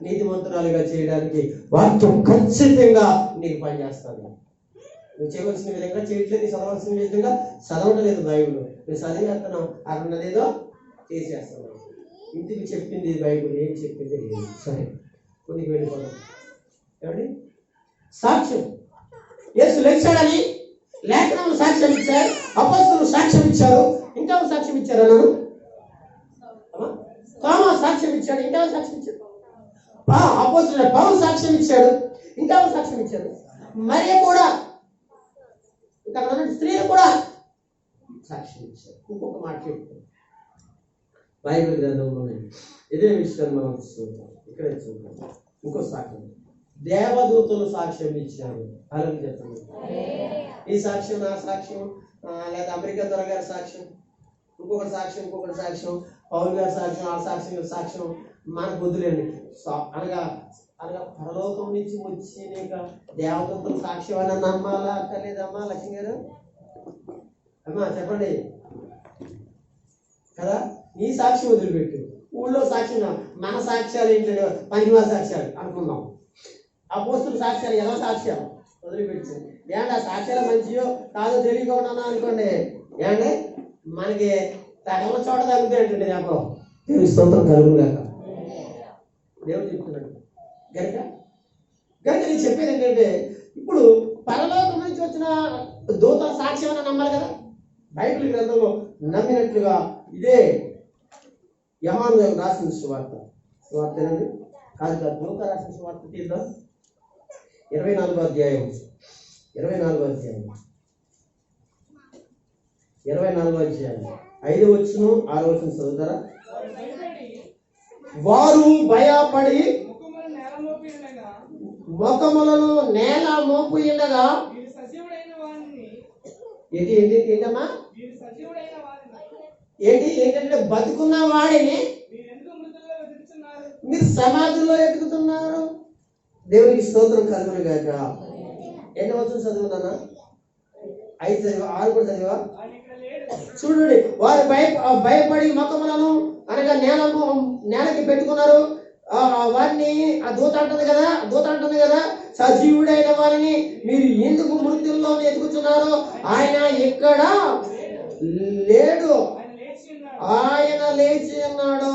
నీతిమంతురాలుగా చేయడానికి వాక్యం ఖచ్చితంగా నీకు పనిచేస్తాను. నువ్వు చేయవలసిన విధంగా చేయట్లేదు, చదవలసిన విధంగా చదవట్లేదు. బైబిల్ నువ్వు చదివేస్తున్నావు, అక్కడ ఉన్నదేదో చేసేస్తున్నావు. ఇంటికి చెప్పింది బైబిల్, ఏం చెప్పింది లేదు. సరే, కొన్ని వెళ్ళిపోదాం. ఏమండి? సాక్ష్యం. యేసు లేచాడని లేఖనములు సాక్ష్యం ఇచ్చారు, అపొస్తలులు సాక్ష్యం ఇచ్చారు. ఇంకా సాక్ష్యం ఇచ్చారు అన్నాను. తోమా సాక్ష్యం ఇచ్చాడు. ఇంకా సాక్ష్యం ఇచ్చాడు. అపొస్తలుడు పౌలు సాక్ష్యం ఇచ్చాడు. ఇంకా సాక్ష్యం ఇచ్చాడు. మరియ కూడా, ఇక్కడ స్త్రీలు కూడా సాక్ష్యం ఇచ్చారు. ఇంకొక మాట చెప్తాను, బైబిల్ గ్రంథంలో ఇదే విషయాన్ని మనం చూద్దాం. ఇక్కడ చూద్దాం. ఇంకో సాక్ష్యం, దేవదూతలు సాక్ష్యం ఇచ్చారు. అలాగే చెప్తాను. ఈ సాక్ష్యం, నా సాక్ష్యం, లేదా అమెరికా దొర గారి సాక్ష్యం, ఇంకొకటి సాక్ష్యం, పౌల్ గారి సాక్ష్యం, ఆ సాక్ష్యం మనకు వద్దులేండి. అనగా పరలోకం నుంచి వచ్చి నీకు దేవదూతల సాక్ష్యం అని నమ్మాలా అక్కర్లేదమ్మా? లక్ష్మి గారు అమ్మా చెప్పండి కదా. నీ సాక్ష్యం వదిలిపెట్టు. ఊళ్ళో సాక్ష్యం, మన సాక్ష్యాలు ఏంటంటే పనికిమాల సాక్ష్యాలు అనుకుందాం. అపోస్తలుల సాక్ష్యాలు ఎలా సాక్ష్యాలు వదిలిపెట్టి ఏంటి? ఆ సాక్ష్యాలు మంచియో కాదో తెలియకుండా అనుకోండి, ఏంటంటే మనకి తగల చోట తగ్గుతాయి అంటే దేపం. దేవుని స్తోత్రం కలుగును గాక. దేవుడు చెప్తున్నాడు. కనుక నేను చెప్పేది ఏంటంటే, ఇప్పుడు పరలోకం నుంచి వచ్చిన దూత సాక్ష్యం అని నమ్మాలి కదా. బైబిల్ గ్రంథంలో నమ్మినట్లుగా ఇదే యోహాను రాసిన సువార్త ఏనండి? కాదు, లూకా రాసిన సువార్త తీద్దాం. 24వ అధ్యాయం 24వ అధ్యాయం 5వ వచనం 6వ వచనం చదువుతారా? వారు భయపడి ముఖములను నేల మోపు ఉండగా ఏంటమ్మా ఏంటంటే బతుకున్న వాడిని మీరు సమాధిలో ఎదుగుతున్నారు. దేవునికి స్తోత్రం కలుగును గాక. ఎన్ని వచనం చదువుతానా? 5 చదివా, 6 కూడా చదివా? చూడండి, వారు భయపడి ముఖములను అనగా నేలకి పెట్టుకున్నారు. వారిని ఆ దూత అంటుంది కదా సజీవుడైన వారిని మీరు ఎందుకు మృత్యుల్లో ఎదుగుతున్నారు? ఆయన ఇక్కడ లేడు, ఆయన లేచి ఉన్నాడు.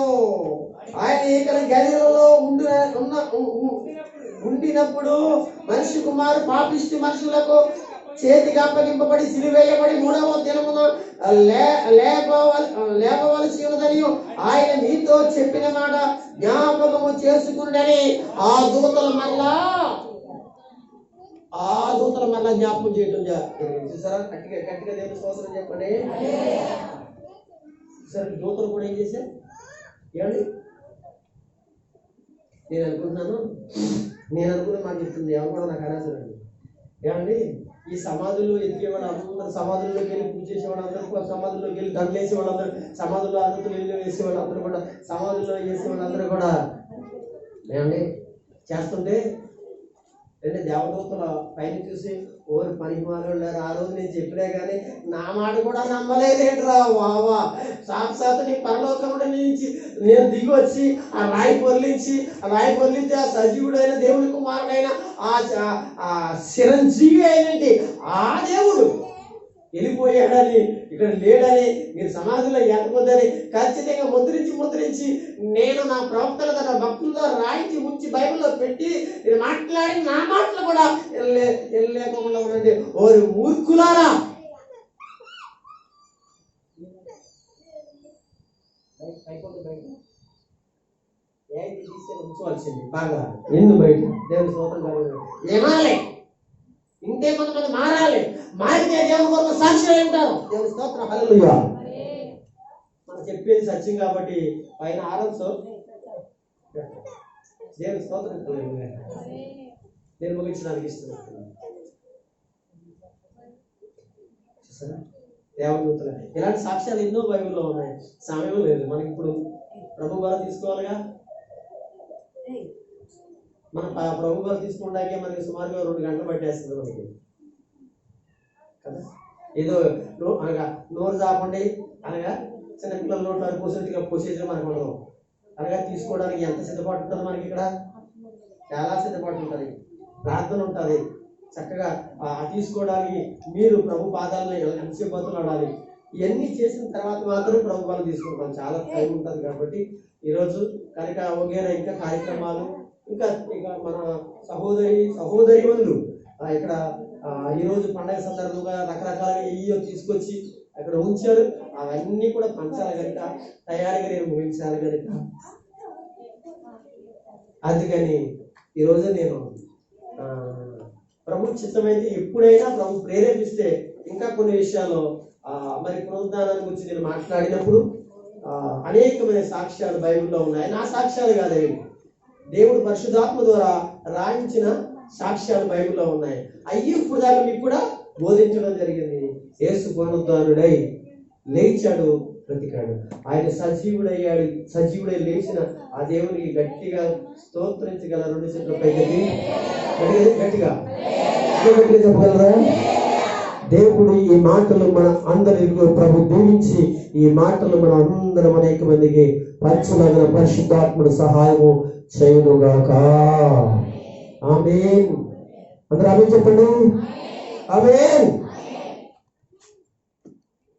ఆయన ఇక్కడ గలిలలో ఉండినప్పుడు మనిషి కుమారు పాపిష్టి మనుషులకు చేతికి అప్పగింపబడి సిలువేయబడి 3వ దినమున లేపవలసి ఉన్నదని ఆయన మీతో చెప్పిన మాట జ్ఞాపకము చేసుకుంటని ఆ దూతల మళ్ళా జ్ఞాపకం చేయటం చూసారా? గట్టిగా దేవుని స్తోత్రం చెప్పండి. సరే, దూతలు కూడా ఏం చేశారు? ఏమండి, నేను అనుకున్న మాట చెప్తుంది. ఎవరు కూడా నాకు అనవసరం. ఏమండి, ఈ సమాధుల్లో ఎదిగేవాడు అందరూ, సమాధుల్లోకి వెళ్ళి పూజ చేసేవాడు అందరూ, సమాధుల్లోకి వెళ్ళి దండలు వేసేవాడు అందరూ, సమాధుల్లో అన్నతులు వెళ్ళి వేసేవాడు అందరూ కూడా, సమాధుల్లో వేసేవాడు అందరూ కూడా ఏమండి చేస్తుంటే దేవదూతల పైన చూసి ఓరు పనికి మాట్లాడారు. ఆ రోజు నేను చెప్పినా కానీ నా మాట కూడా నమ్మలేదేంట్రా వావా, సాక్షాత్ నీ పరలోకముడి నుంచి నేను దిగి వచ్చి ఆ రాయి పొర్లించి ఆ సజీవుడైన దేవుని కుమారుడైన ఆ చిరంజీవి అయినండి ఆ దేవుడు వెళ్ళిపోయాడని, ఇక్కడ లేడని, మీరు సమాధిలో ఎక్కబోద్దని ఖచ్చితంగా ముద్రించి నేను నా ప్రవక్తల ద్వారా భక్తులతో రాయించి ఉంచి బైబిల్లో పెట్టి నేను మాట్లాడి నా మాటలు కూడా వెళ్ళలేకుండా ఉండండి. ఓరి మూర్ఖులారా, ఉంచవలసింది బాగా నిన్ను బయట దేవుని స్తోత్రం ఏమాలి. ఇంతే కొంతమంది మారాలి, మారితే దేవుని కొరకు సాక్షులు ఉంటారు. దేవుని స్తోత్రం హల్లెలూయా. మనం చెప్పేది సత్యం కాబట్టి పైన ఆరోగ్యం దేవుని స్తోత్రం హల్లెలూయా. నేను ముగించడానికి ఇస్తున్నాను. దేవదూతలు ఇలాంటి సాక్ష్యాలు ఎన్నో బైబిల్లో ఉన్నాయి. సమయం లేదు మనకి. ఇప్పుడు ప్రభు గారు తీసుకోవాలిగా, మన ప్రభు గారు తీసుకుంటాకే మనకి సుమారుగా 2 గంటలు పట్టేస్తుంది మనకి కదా. ఏదో అనగా నోరు చాపండి అనగా చిన్నపిల్లల నోట్లో పోసేసి మనకు ఉండదు. అనగా తీసుకోవడానికి ఎంత సిద్ధపాటు ఉంటుంది మనకి. ఇక్కడ చాలా సిద్ధపాటు ఉంటుంది, ప్రార్థన ఉంటుంది. చక్కగా తీసుకోవడానికి మీరు ప్రభు పాదాలను ఎంతసేపతులు ఆడాలి. ఇవన్నీ చేసిన తర్వాత మాత్రం ప్రభు వాళ్ళు తీసుకుంటాం. చాలా టైం ఉంటుంది కాబట్టి ఈరోజు కనుక వగేరా ఇంకా కార్యక్రమాలు ఇంకా మన సహోదరిమణులు ఇక్కడ ఈరోజు పండగ సందర్భంగా రకరకాలుగా ఇయ్యో తీసుకొచ్చి అక్కడ ఉంచారు. అవన్నీ కూడా పంచాలి కనుక తయారీగా నేను ముగించాలి కనుక అందుకని ఈరోజు నేను ప్రభు చిత్తమైతే ఎప్పుడైనా ప్రభు ప్రేరేపిస్తే ఇంకా కొన్ని విషయాల్లో మరి పునరుద్ధానాన్ని గురించి నేను మాట్లాడినప్పుడు అనేకమైన సాక్ష్యాలు బైబిల్లో ఉన్నాయి. నా సాక్ష్యాలు కాదవి, దేవుడు పరిశుద్ధాత్మ ద్వారా రాయించిన సాక్ష్యాలు బైబిల్లో ఉన్నాయి. అయ్యి ఇప్పుడు దాకా మీకు కూడా బోధించడం జరిగింది. యేసు పునరుద్ధానుడై లేచాడు, బ్రతికాడు. ఆయన సజీవుడై లేచిన ఆ దేవునికి గట్టిగా స్తోత్రించగల 2 చేతుల పైకి గట్టిగా చెప్పగలరా? దేవుడు ఈ మాటలు మన అందరికీ ప్రభు దీవించి ఈ మాటలు మన అందరం అనేక మందికి పంచలాగిన పరిశుద్ధాత్ముడు సహాయము చేయునుగాక. ఆమేన్. అందరూ ఆమేన్ చెప్పండి. ఆమేన్.